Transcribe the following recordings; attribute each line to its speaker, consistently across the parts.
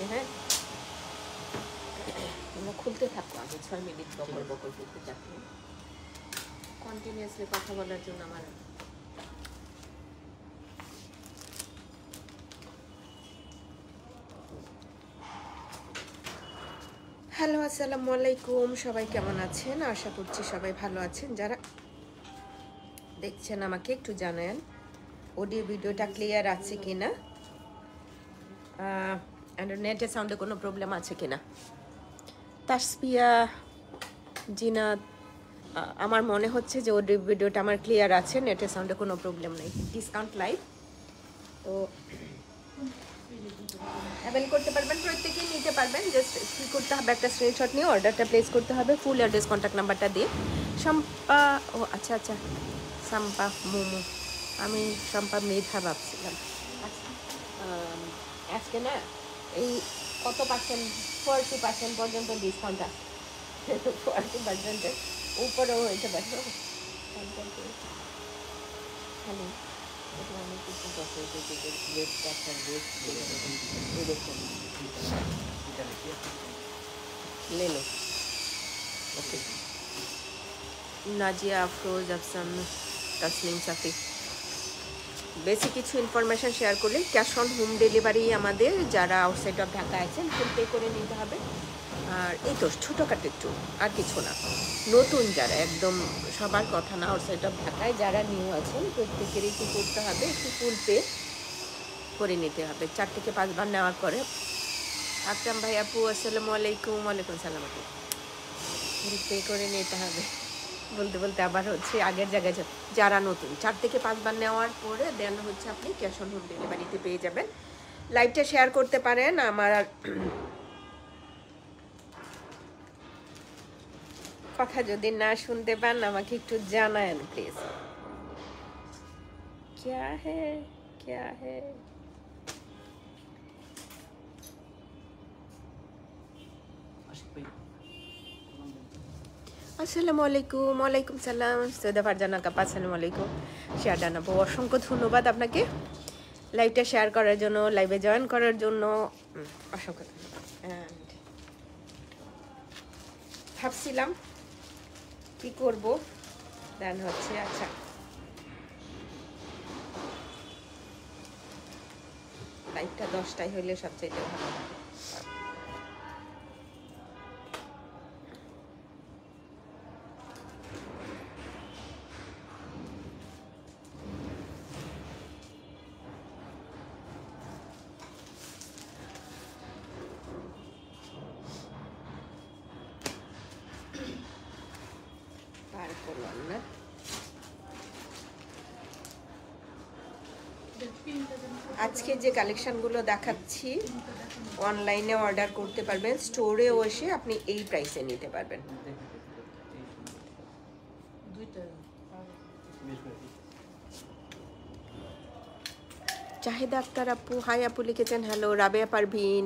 Speaker 1: দিচ্ছে। হ্যাঁ, তোমরা খুলতে থাকো, আমি 6 মিনিট বকর বকর করতে থাকি। কন্টিনিউয়াসলি কথা বলার জন্য আমার হ্যালো, আসসালামু আলাইকুম। সবাই কেমন আছেন? আশা করছি সবাই ভালো আছেন। যারা দেখছেন আমাকে একটু জানান অডিও ভিডিওটা ক্লিয়ার আছে কিনা, নেটের সাউন্ডে কোনো প্রবলেম আছে কিনা। তাসপিয়া, জিনাত, আমার মনে হচ্ছে যে অডিও ভিডিওটা আমার ক্লিয়ার আছে, নেটের সাউন্ডে কোনো প্রবলেম নেই। ডিসকাউন্ট লাইভ তো অ্যাভেল করতে পারবেন, প্রত্যেকেই নিতে পারবেন। জাস্ট কী করতে হবে, একটা স্ক্রিনশট নিয়ে অর্ডারটা প্লেস করতে হবে ফুল অ্যাড্রেস কন্ট্যাক্ট নাম্বারটা দিয়ে। শম্পা, ও আচ্ছা আচ্ছা, শম্পা মোমো, আমি শম্পা মেধা ভাবছিলাম। আচ্ছা, আজকে না এই কত পার্সেন্ট, 40% পর্যন্ত ডিসকাউন্ট আছে। 40%-এর উপরেও হইতে পারে। হ্যালো, আমি কিছু লেলো। ওকে, নাজিয়া, আফরোজ, আফসান, তাসনিম, সাফি। বেশি কিছু ইনফরমেশান শেয়ার করলে ক্যাশ অন হোম ডেলিভারি আমাদের যারা আউটসাইড অফ ঢাকা আছেন ফুল পে করে নিতে হবে। আর এই তো ছোটোখাটো একটু, আর কিছু না। নতুন যারা, একদম সবার কথা না, আউটসাইড অফ ঢাকায় যারা নিউ আছেন প্রত্যেকেরই কী করতে হবে, একটু ফুল পে করে নিতে হবে। 4 থেকে 5 বার নেওয়ার পরে। আকরাম ভাই, আপু আসসালামু আলাইকুম। ওয়ালাইকুম সালাম। আপু পে করে নিতে হবে। বলতে বলতে আবার হচ্ছে আগের জায়গায় যারা নতুন 4 থেকে 5 বার নেওয়ার পরে দেন হচ্ছে আপনি ক্যাশ অন হোম ডেলিভারিতে পেয়ে যাবেন। লাইভটা শেয়ার করতে পারেন। আমার কথা যদি না শুনতে পান আমাকে একটু জানায়েন প্লিজ। क्या है क्या है? আসসালামু আলাইকুম। ওয়ালাইকুম সালাম। সৈয়দা ফারজানা কাপা, আসসালামু আলাইকুম। শেয়ার জানাবো, অসংখ্য ধন্যবাদ আপনাকে লাইভটা শেয়ার করার জন্য, লাইভে জয়েন করার জন্য অসংখ্য ধন্যবাদ। ভাবছিলাম কি করব, দেন হচ্ছে আচ্ছা লাইভটা 10টায় হইলে সবচাইতে ভালো লাগে। পার করলাম না। আজকে যে কালেকশনগুলো দেখাচ্ছি অনলাইনে অর্ডার করতে পারবেন, স্টোরেও এসে আপনি এই প্রাইসে নিতে পারবেন। জাহিদা আক্তার আপু, হাই আপু লিখেছেন হ্যালো। রাবেয়া পারভিন,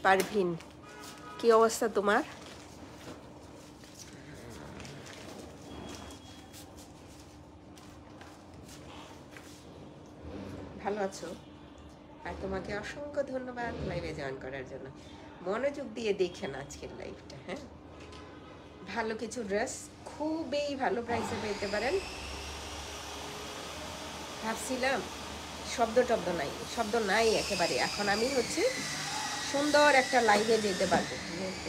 Speaker 1: পারভিন কি অবস্থা তোমার? ভালো আছো? আর তোমাকে অসংখ্য ধন্যবাদ লাইভে জয়েন করার জন্য। মনোযোগ দিয়ে দেখেন আজকের লাইভটা। হ্যাঁ, ভালো কিছু ড্রেস খুবই ভালো প্রাইসে পেতে পারেন। ভাবছিলাম শব্দ নাই একেবারে। এখন আমি হচ্ছে সুন্দর একটা লাইভে যেতে পারবো।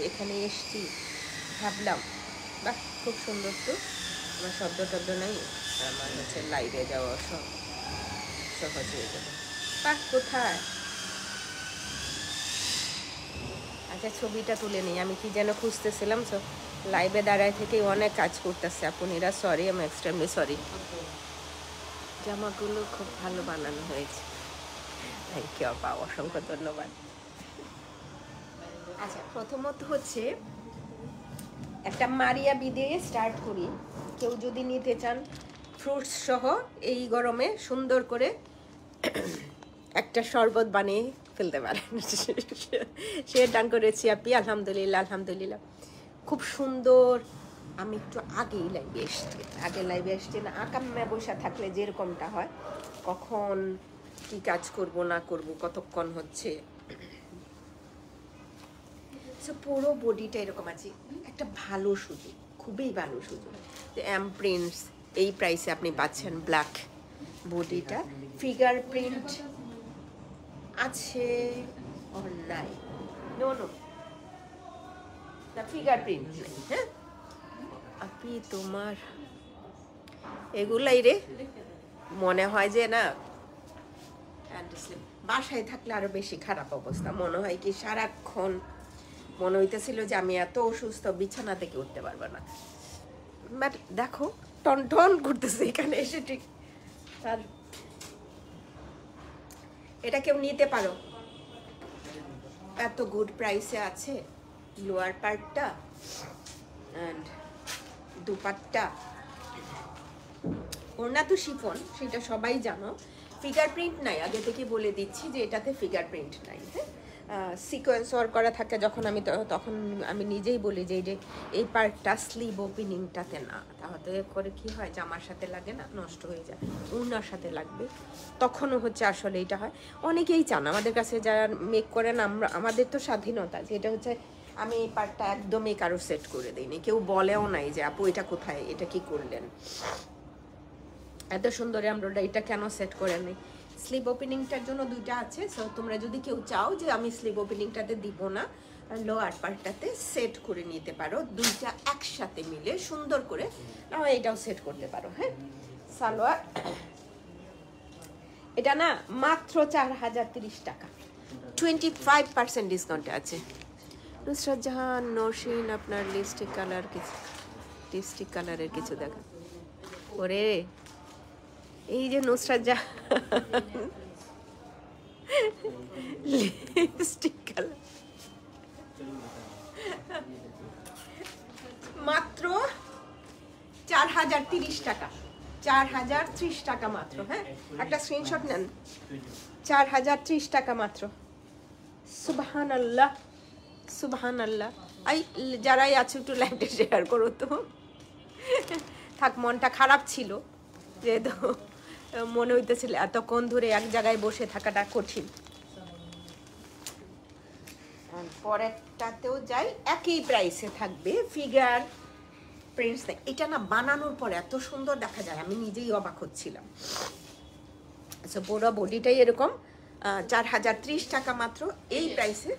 Speaker 1: এখানে এসছি, ভাবলাম বাহ খুব সুন্দর, তো আমার শব্দ নাই, আমার হচ্ছে লাইভে যাওয়া সহজ হয়ে যাবে। বাহ, কোথায়? আচ্ছা, ছবিটা তুলে নিই। আমি কি যেন খুঁজতেছিলাম, লাইভে দাঁড়ায় থেকে অনেক কাজ করতেছে আপুনিরা। সরি, আমি এক্সট্রিমলি সরি। জামাগুলো খুব ভালো বানানো হয়েছে, থ্যাংক ইউ আপা, অসংখ্য ধন্যবাদ। আচ্ছা, প্রথমত হচ্ছে একটা মারিয়া বি দিয়ে স্টার্ট করি। কেউ যদি নিতে চান ফ্রুটস সহ এই গরমে সুন্দর করে একটা শরবত বানিয়ে ফেলতে পারেন। সে ডান করেছি আপনি, আলহামদুলিল্লাহ আলহামদুলিল্লাহ, খুব সুন্দর। আমি একটু আগেই লাইভে এসছি না, আকাম্মে বসে থাকলে যেরকমটা হয়, কখন কি কাজ করব না করব, কতক্ষণ হচ্ছে সো পুরো বডিটা এরকম আছে, একটা ভালো সুযোগ, খুবই ভালো সুযোগ। এম প্রিন্টস এই প্রাইসে আপনি পাচ্ছেন। ব্ল্যাক বডিটা, ফিগার প্রিন্ট আছে or নাই? নো নো, না ফিগার প্রিন্ট নেই। হ্যাঁ আপনি তোমার এগুলাই রে মনে হয় যে না, বাসায় থাকলে আরো বেশি খারাপ অবস্থা। মনে হয় কি সারাক্ষণ মনে হইতেছিল যে আমি এত অসুস্থ, বিছানা থেকে উঠতে পারবো না। বাট দেখো টন টন করতেছে এখানে এসে ঠিক। আর এটা কেউ নিতে পারো, এত গুড প্রাইসে আছে। লোয়ার পার্টটা অ্যান্ড দুপাট্টা, ওড়না তো শিফন, সেটা সবাই জানো। ফিগার প্রিন্ট নাই, আগে থেকে বলে দিচ্ছি যে এটাতে ফিগার প্রিন্ট নাই। হ্যাঁ সিকোয়েন্স ওয়ার্ক করা থাকে যখন আমি তখন আমি নিজেই বলি যে এই পার্টটা স্লিভ ওপেনিংটাতে না, তাহলে করে কি হয় জামার সাথে লাগে না, নষ্ট হয়ে যায়। ওড়নার সাথে লাগবে, তখনও হচ্ছে আসলে এটা হয়। অনেকেই চান আমাদের কাছে যারা মেক করেন, আমাদের তো স্বাধীনতা, যেটা হচ্ছে আমি এই পার্টটা একদমই কারো সেট করে দিইনি, কেউ বলেও নাই যে আপু এটা কোথায়, এটা কি করলেন, এত সুন্দর এমব্রয়ডারিটা কেন সেট করে নেই। স্লিভ ওপেনিংটার জন্য দুইটা আছে। সো তোমরা যদি কেউ চাও যে আমি স্লিভ ওপেনিংটাতে দিব না, লোয়ার পার্টটাতে সেট করে নিতে পারো, দুইটা একসাথে মিলে সুন্দর করে এটাও সেট করতে পারো। হ্যাঁ সালোয়ার এটা না মাত্র 4030 টাকা, 25% ডিসকাউন্টে আছে। নুসরাত জাহান নরসিন, আপনার লিপস্টিক কালারের কিছু দেখা ওরে, এই যে নুসরাত জাহান লিপস্টিক কালার মাত্র 4030 টাকা, 4030 টাকা মাত্র। হ্যাঁ একটা স্ক্রিনশট নেন, 4030 টাকা মাত্র। সুবহানাল্লাহ সুবহানাল্লাহ। যারাই আছে একটু লাইভে শেয়ার করো তো। থাক, মনটা খারাপ ছিল, যেহেতু মনে হইতেছিল এতক্ষণ ধরে এক জায়গায় বসে থাকাটা কঠিন। পরেরটাতেও যাই, একই প্রাইসে থাকবে, ফিগার প্রিন্টস। এটা না বানানোর পর এত সুন্দর দেখা যায়, আমি নিজেই অবাক হচ্ছিলাম। আচ্ছা পুরো বডিটাই এরকম, 4030 টাকা মাত্র এই প্রাইসে।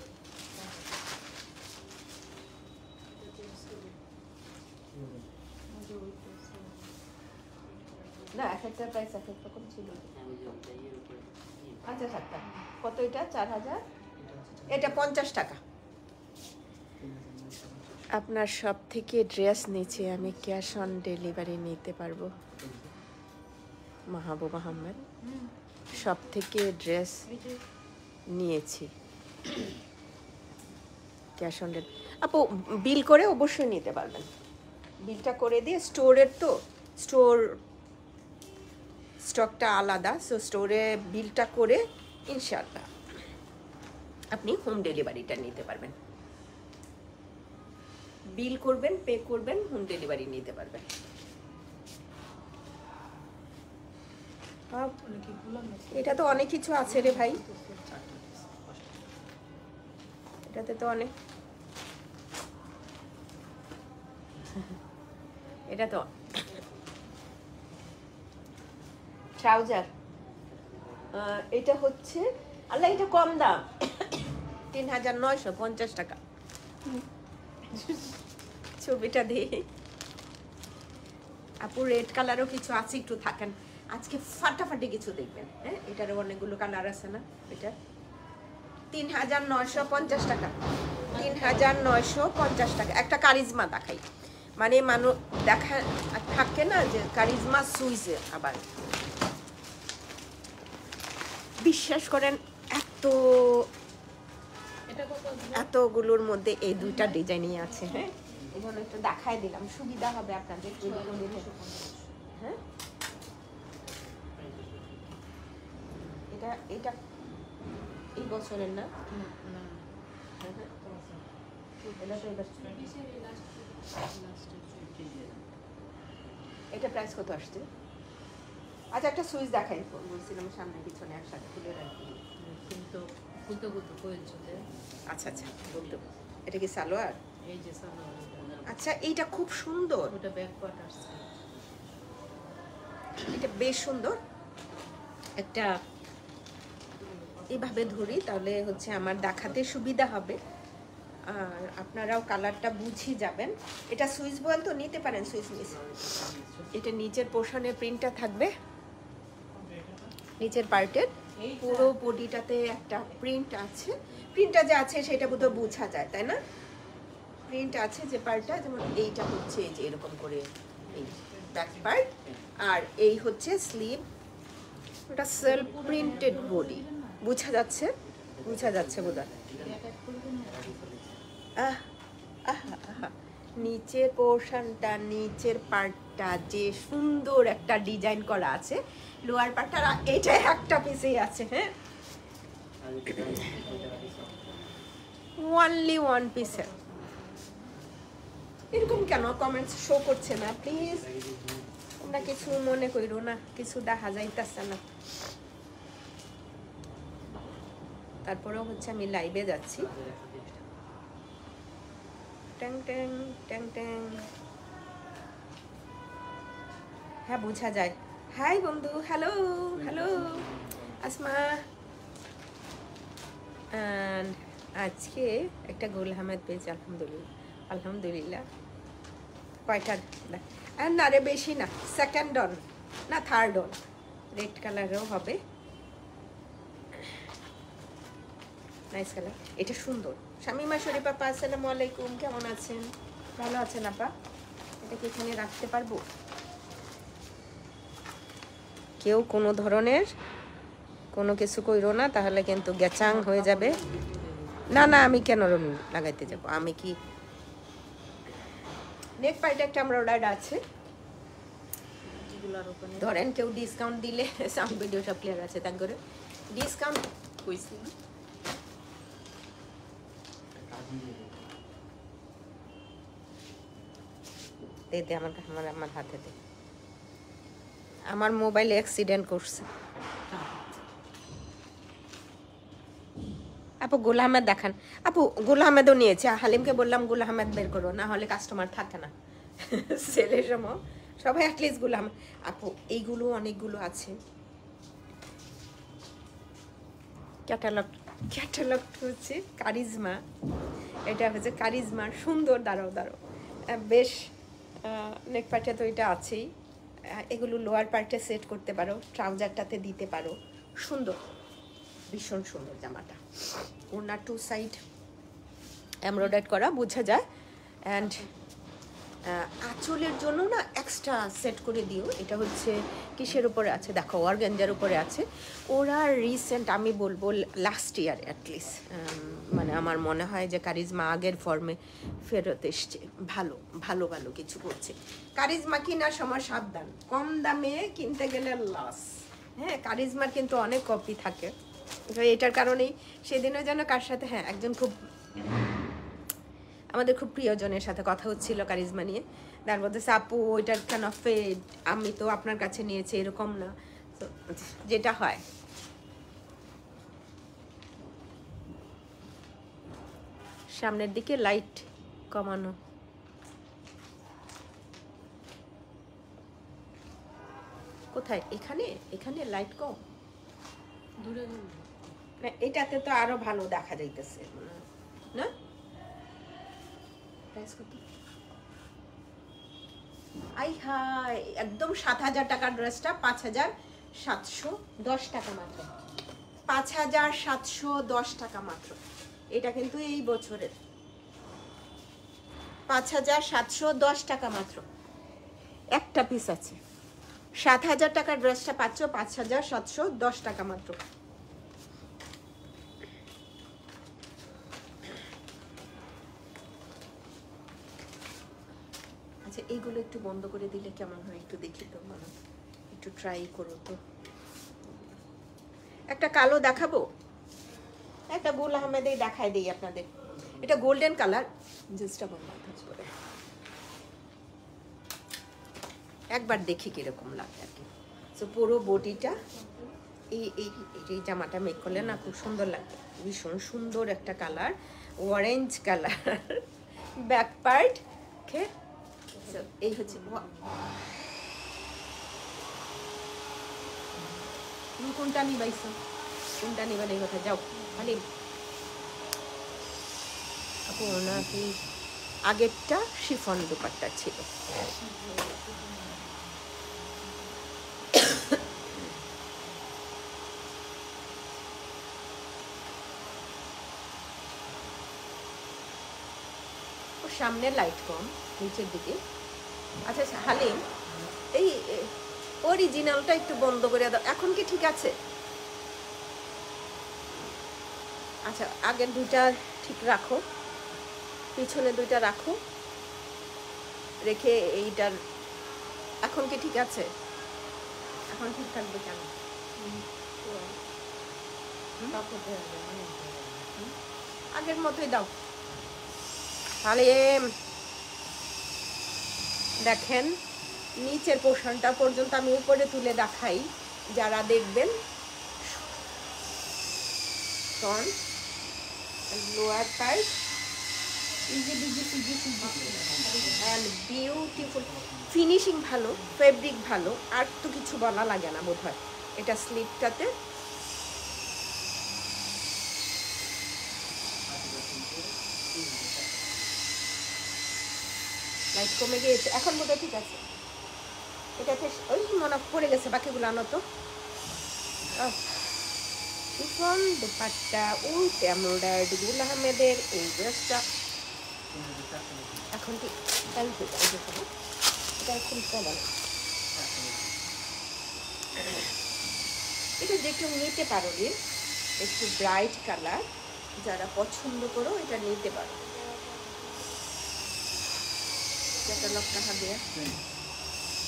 Speaker 1: না এক একটা প্রাইস এক এক রকম ছিল। আচ্ছা থাকতাম কত এটা, 4000, এটা 50 টাকা। আপনার সব থেকে ড্রেস নিচে, আমি ক্যাশ অন ডেলিভারি নিতে পারবো। মাহবুব আহমেদ, সব থেকে ড্রেস নিয়েছি ক্যাশ অন ডেলিভারি। আপু বিল করে অবশ্যই নিতে পারবেন, বিলটা করে দিয়ে, স্টোরের তো স্টকটা আলাদা, সো স্টোরে বিলটা করে ইনশাআল্লাহ আপনি হোম ডেলিভারিটা নিতে পারবেন। বিল করবেন, পে করবেন, হোম ডেলিভারি নিতে পারবেন। এটা তো অনেক কিছু আছে রে ভাই, এটাতে তো অনেক, এটা তো ট্রাউজার, এটা হচ্ছে আল্লাহ এটা কম দাম, 3950 টাকা। ছবিটা দিয়ে আপু রেড কালারও কিছু আছে, একটু থাকেন, আজকে ফাটাফাটি কিছু দেখবেন। হ্যাঁ এটারও অনেকগুলো কালার আছে না, এটা 3950 টাকা, 3950 টাকা। একটা কারিজমা দেখাই, মানে মানুষ দেখা থাকে না যে কারিজমা সুইজে, আবার বিশ্বাস করেন এতগুলোর মধ্যে এই দুইটা ডিজাইনই আছে। হ্যাঁ এখানে একটু দেখাই দিলাম, সুবিধা হবে আপনাদের। হ্যাঁ এটা এই বছরের না, এটা প্রাইস কত আসছে? আচ্ছা একটা সুইচ দেখাই, বলছিলাম সামনে পিছনে একসাথে খুলে রাখি, কিন্তু আচ্ছা আচ্ছা বলতে এটা কি সালোয়ার?
Speaker 2: এই যে সালোয়ার।
Speaker 1: আচ্ছা এইটা খুব সুন্দর,
Speaker 2: ওটা ব্যাক পার্ট আসছে,
Speaker 1: এটা বেশ সুন্দর। একটা এইভাবে ধরি তাহলে হচ্ছে আমার দেখাতে সুবিধা হবে, আর আপনারাও কালারটা বুঝে যাবেন। এটা সুইচ বয়েল তো নিতে পারেন, সুইচ মিস। এটা নিচের পোর্শনের প্রিন্টটা থাকবে, নিচের পার্টের পুরো বডিটাতে একটা প্রিন্ট আছে। প্রিন্টটা যে আছে সেটা বোধহয় বোঝা যায়, তাই না? প্রিন্ট আছে যে পার্টটা, যেমন এইটা হচ্ছে যে এরকম করে এই ব্যাক পার্ট, আর এই হচ্ছে স্লিভ। ওটা সেলফ প্রিন্টেড বডি, বোঝা যাচ্ছে? বোঝা যাচ্ছে বোধহয়। নিচের পোর্শনটা, নিচের পার্টটা যে সুন্দর একটা ডিজাইন করা আছে, লোয়ার পার্টটা এটা একটা পিসেই আছে। হ্যাঁ, ওনলি ওয়ান পিসের। এরকম কেন কমেন্টস শো করছে না? প্লিজ তোমরা কিছু মনে করো না, কিছু দেখা যাইতেছে না। তারপরেও হচ্ছে আমি লাইভে যাচ্ছি। ট্যাং ট্যাং ট্যাং ট্যাং। হ্যাঁ বোঝা যায়। হাই বন্ধু, হ্যালো হ্যালো আসমা। আজকে একটা গোল আহমেদ পেয়েছি, আলহামদুলিল্লাহ আলহামদুলিল্লাহ। কয়টার না রে, বেশি না, সেকেন্ড অন না থার্ড অন, রেড কালারও হবে, নাইস কালার। এটা সুন্দর। শামিমা শরীফ আপা, আসসালামু আলাইকুম, কেমন আছেন? ভালো আছেন আপা? এটা কি এখানে রাখতে পারবো? কেউ কোনো ধরনের কোনো কিছু কইরো না, তাহলে কিন্তু গ্যাচাং হয়ে যাবে। না না, আমি কেন লাগাইতে যাব? আমি কি নেক পাইটা একটা আমরা অর্ডার আছে, ধরেন কেউ ডিসকাউন্ট দিলে, সাউন্ড ভিডিও সব ক্লিয়ার আছে, তাই করে ডিসকাউন্ট কইছি দে দে আমার আমার হাতে দে। আমার মোবাইল অ্যাক্সিডেন্ট করছে। আপু গোল আহমেদ দেখান। আপু গোল আহমেদও নিয়েছে, হালিমকে বললাম গোল আহমেদ বের করো, না হলে কাস্টমার থাকে না সেলের সময় সবাই অ্যাটলিস্ট গোল আহমেদ। আপু এইগুলো অনেকগুলো আছে, ক্যাটালগ। ক্যাটালগ হচ্ছে কারিজমা, এটা হচ্ছে কারিজমার সুন্দর। দাঁড়াও দাঁড়াও, বেশ নেক পার্টে তো এটা আছেই। এগুলো লোয়ার পার্টে সেট করতে পারো, ট্রাউজারটাতে দিতে পারো, সুন্দর, ভীষণ সুন্দর জামাটা। ওনার টু সাইড এমব্রয়ডারি করা, বোঝা যায়। অ্যান্ড আঁচলের জন্য না এক্সট্রা সেট করে দিও। এটা হচ্ছে কিসের উপরে আছে দেখো, অর্গানজার উপরে আছে। ওরা রিসেন্ট, আমি বলবো লাস্ট ইয়ার অ্যাটলিস্ট, মানে আমার মনে হয় যে কারিজমা আগের ফর্মে ফেরত এসছে। ভালো ভালো ভালো কিছু করছে। কারিজমা কেনার সময় সাবধান, কম দামে কিনতে গেলে লস। হ্যাঁ, কারিজমার কিন্তু অনেক কপি থাকে। এটার কারণেই সেদিনও যেন কার সাথে, হ্যাঁ একজন খুব আমাদের খুব প্রিয়জনের সাথে কথা হচ্ছিল কারিজমা নিয়ে, তার বলতেছে আপু ওইটার কেন ফেড, আমি তো আপনার কাছে নিয়েছি, এরকম না। তো যেটা হয়, সামনের দিকে লাইট কমানো, কোথায়? এখানে, এখানে লাইট কম,
Speaker 2: দূরে
Speaker 1: এটাতে তো আরো ভালো দেখা যাইতেছে না? আই হাই, একদম ৭,০০০ টাকার ড্রেসটা ৫,৭১০ টাকা মাত্র, ৫,৭১০ টাকা মাত্র। এটা কিন্তু এই বছরের ৫,৭১০ টাকা মাত্র, একটা পিস আছে। ৭,০০০ টাকার ড্রেসটা পাচ্ছ ৫,৭১০ টাকা মাত্র। আচ্ছা এইগুলো একটু বন্ধ করে দিলে কেমন হয় একটু দেখি তো, মানে একটু ট্রাই করো তো। একটা কালো দেখাবো, একটা গোল আহমেদেই দেখাই দিই আপনাদের। এটা গোল্ডেন কালার, জিন্সটা বন্ধ করে একবার দেখি কিরকম লাগে আর কি। তো পুরো বডিটা এই এই এই জামাটা মেক করলে না খুব সুন্দর লাগে, ভীষণ সুন্দর একটা colour. Orange colour back part. Okay, এই হচ্ছে তুমি কোনটা নিবাইছো, কোনটা নিবার এই কথা যাও খালি আপু। ওনাকে আগেরটা শিফন দুপাট্টা ছিল। সামনে লাইট কম, নিচের দিকে। আচ্ছা হালিম, এই অরিজিনালটা একটু বন্ধ করে দাও। এখন কি ঠিক আছে? আচ্ছা, আগের দুইটা ঠিক রাখো, পিছনে দুইটা রাখো, রেখে এইটার এখন কি ঠিক আছে? এখন ঠিক থাকবে কেন? আগের মতোই দাও। তাহলে দেখেন নিচের পোর্শনটা পর্যন্ত আমি উপরে তুলে দেখাই যারা দেখবেন। Front, lower part, easy busy CG CG and beautiful. Finishing ভালো, ফেব্রিক ভালো, আর তো কিছু বলা লাগে না বোধ হয়। এটা স্লিপটাতে লাইট কমে গিয়েছে, এখন বোধহয় ঠিক আছে। এটাতে ওই মনে পড়ে গেছে, বাকিগুলো আনো তো। শিফন দুপাট্টা উইথ এমব্রয়ডার্ড গুল আহমেদের এই ড্রেসটা এখন কি থ্যাংক ইউ এটা এখন চলে না। এটা যে কেউ নিতে পারো রে, একটু ব্রাইট কালার যারা পছন্দ করো এটা নিতে পারো। ক্যাটালগ কাহা দেয়া,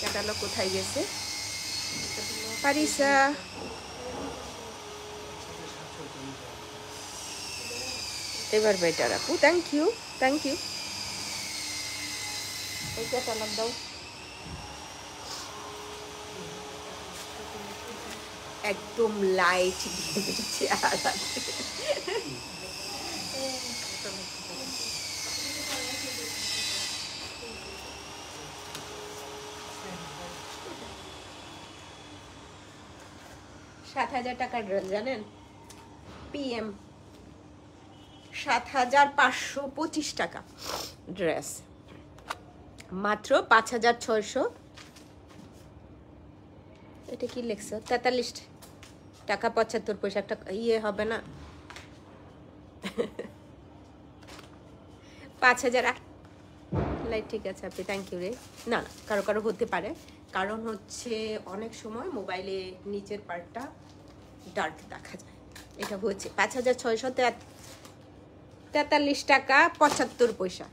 Speaker 1: ক্যাটালগ কোথায় গেছে? পারিসা এবার বেটার আপু, থ্যাংক ইউ থ্যাংক ইউ। এই ক্যাটালগ দাও। একদম লাইট দিয়ে দিচ্ছে আলাদা। টাকার ড্রেস জানেন? PM 7,525 টাকা ড্রেস, মাত্র 5,600। এটা কি লেখছো? 43 টাকা 75 পয়সা। একটা ইয়ে হবে না? 5,000 লাইট ঠিক আছে আপনি, থ্যাংক ইউ রে। না না, কারো কারো হতে পারে, কারণ হচ্ছে অনেক সময় মোবাইলে নিচের পার্টটা ডার্ক দেখা যায়। এটা হচ্ছে 5,643 টাকা 75 পয়সা।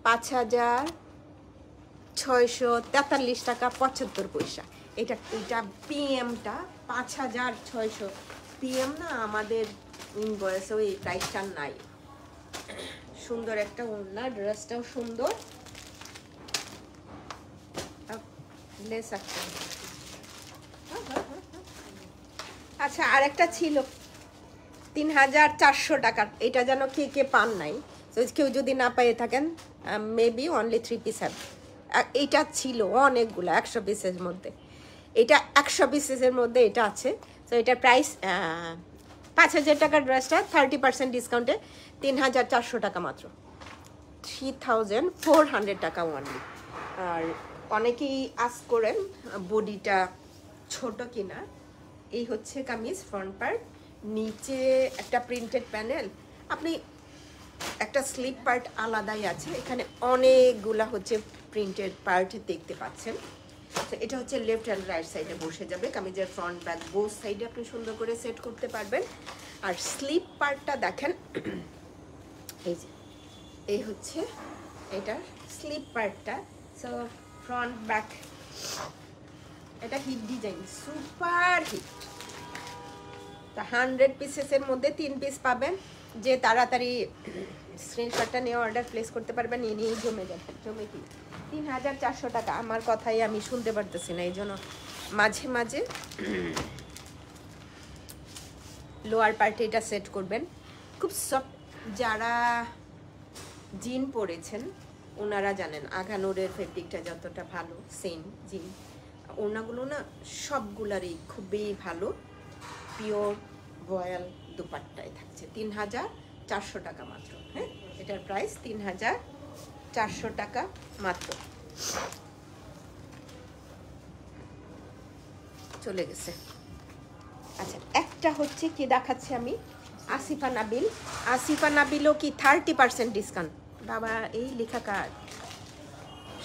Speaker 1: 5,643 টাকা 75 পয়সা। এটা পিএমটা 5,600 পিএম না, আমাদের ইনভয়েসে ওই প্রাইসটা নাই। সুন্দর একটা ওড়না, ড্রেসটাও সুন্দর। লেস একটা। আচ্ছা, আর একটা ছিল 3,400 টাকার, এটা যেন কে কে পান নাই। তো কেউ যদি না পেয়ে থাকেন, মেবি অনলি 3 পিস হবে। এইটা ছিল অনেকগুলো, 100 পিসের মধ্যে। এটা 100 পিসের মধ্যে এটা আছে। তো এটার প্রাইস 5,000 টাকার ড্রেসটা 30% ডিসকাউন্টে 3,400 টাকা মাত্র, 3,400 টাকা অনলি। আর অনেকেই আস করেন বডিটা ছোট কিনা। এই হচ্ছে কামিজ ফ্রন্ট পার্ট, নিচে একটা প্রিন্টেড প্যানেল। আপনি একটা স্লিপ পার্ট আলাদাই আছে, এখানে অনেকগুলা হচ্ছে প্রিন্টেড পার্ট দেখতে পাচ্ছেন। তো এটা হচ্ছে লেফট অ্যান্ড রাইট সাইডে বসে যাবে। কামিজের ফ্রন্ট ব্যাক বোথ সাইডে আপনি সুন্দর করে সেট করতে পারবেন। আর স্লিপ পার্টটা দেখেন, এই যে এই হচ্ছে এটার স্লিপ পার্টটা। সো ফ্রন্ট ব্যাক এটা হিট ডিজাইন, সুপার হিট। তা 100 পিসেসের মধ্যে 3 পিস পাবেন। যে তাড়াতাড়ি স্ক্রিনশটটা নিয়ে অর্ডার প্লেস করতে পারবেন, নিয়ে নিয়েই জমে যাবেন। জমে কি 3,400 টাকা। আমার কথাই আমি শুনতে পারতেছি না, এই জন্য মাঝে মাঝে লোয়ার পার্টে এটা সেট করবেন। খুব সফট যারা জিন পরেছেন ওনারা জানেন আঘানুরের ফেব্রিকটা যতটা ভালো, সেম জিন ওড়নাগুলো না সবগুলারই খুবই ভালো, পিওর রয়্যাল দুপাট্টায় থাকছে 3400 টাকা মাত্র। হ্যাঁ, এটার প্রাইস 3400 টাকা মাত্র। চলে গেছে। আচ্ছা, একটা হচ্ছে কি দেখাচ্ছি আমি, আসিফা নাবিল। আসিফা নাবিলও কি 30% ডিসকাউন্ট? বাবা এই লেখা কার?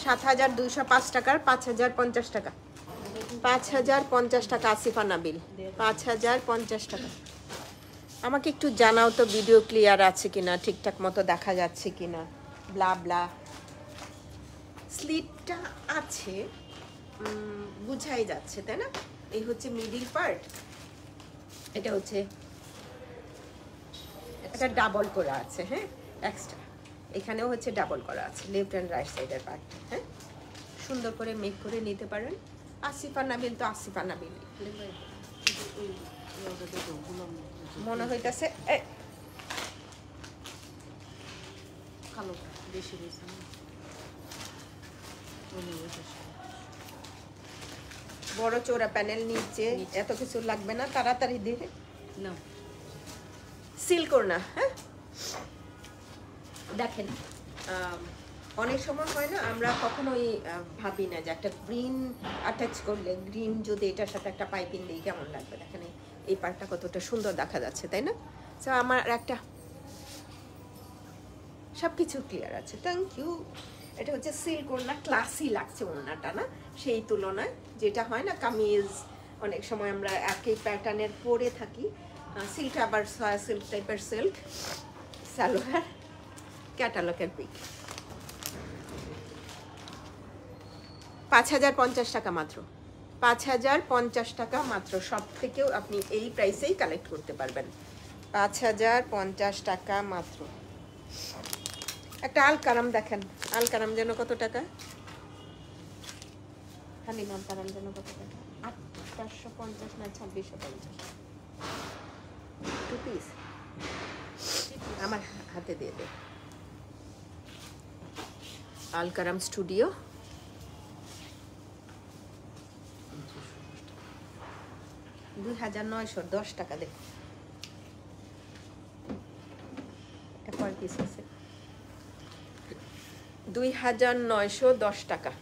Speaker 1: 7205 টাকার 5050 টাকা, 5050 টাকা আসিফা নাবিল, 5050 টাকা। আমাকে একটু জানাও তো ভিডিও ক্লিয়ার আছে কিনা, ঠিকঠাক মতো দেখা যাচ্ছে কিনা। ব্লা ব্লা স্লিপটা আছে, বুঝাই যাচ্ছে তাই না? এই হচ্ছে মিডিল পার্ট, এটা হচ্ছে এটা ডাবল করা আছে। হ্যাঁ, এক্সট্রা এখানেও হচ্ছে ডাবল করা আছে লেফট অ্যান্ড রাইট সাইডের পার্ট। হ্যাঁ, সুন্দর করে মেক করে নিতে পারেন। আসিফা নাবিল তো আসিফা নাবিল মনে হইতাছে।
Speaker 2: কালো বেশি বেশি
Speaker 1: বড় চোরা প্যানেল নিচে, এত কিছু লাগবে না, তাড়াতাড়ি দিয়ে
Speaker 2: না
Speaker 1: সিল করো না। হ্যাঁ, দেখেন অনেক সময় হয় না, আমরা কখনোই ভাবি না যে একটা গ্রিন অ্যাটাচ করলে, গ্রিন যদি এটার সাথে একটা পাইপিং দিই কেমন লাগবে। দেখেন এই পার্টটা কতটা সুন্দর দেখা যাচ্ছে তাই না? সো আমার একটা সব কিছু ক্লিয়ার আছে। Thank you. এটা হচ্ছে সিল্ক ওড়না, ক্লাসি লাগছে ওড়নাটা না সেই তুলনায়। যেটা হয় না কামিজ অনেক সময় আমরা একই প্যাটার্নের পরে থাকি, সিল্কটা আবার সয়া সিল্ক টাইপের সিল্ক সালোয়ার। ক্যাটালগের পিক 5050 টাকা মাত্র, 5050 টাকা মাত্র। সব থেকেও আপনি এই প্রাইসেই কালেক্ট করতে পারবেন, 5050 টাকা মাত্র। একটা আলকারাম দেখেন, আলকারাম যেন কত টাকা, হালিম আলকারাম যেন কত টাকা, 850 না 2650 টু পিস। আমার হাতে দিয়ে দে। আলকারাম স্টুডিও 2910 টাকা। দেখ কয় পিস আছে, 2910 টাকা।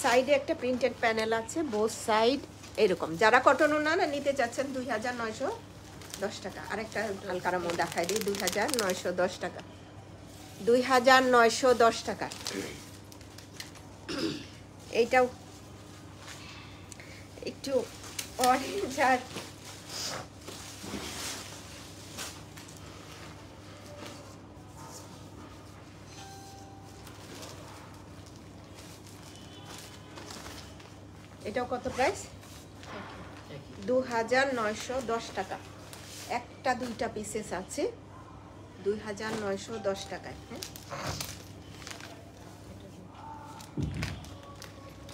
Speaker 1: সাইডে একটা প্রিন্টেড প্যানেল আছে, বোথ সাইড এরকম। যারা কটন না নিতে চাচ্ছেন 2910 টাকা। আরেকটা আলকারামও দেখাই দিই, 2910 টাকা, 2910 টাকা। এইটাও একটু অরেঞ্জ আর এটাও কত প্রাইস? 2910 টাকা। একটা দুইটা পিসেস আছে 2910 টাকায়। হ্যাঁ,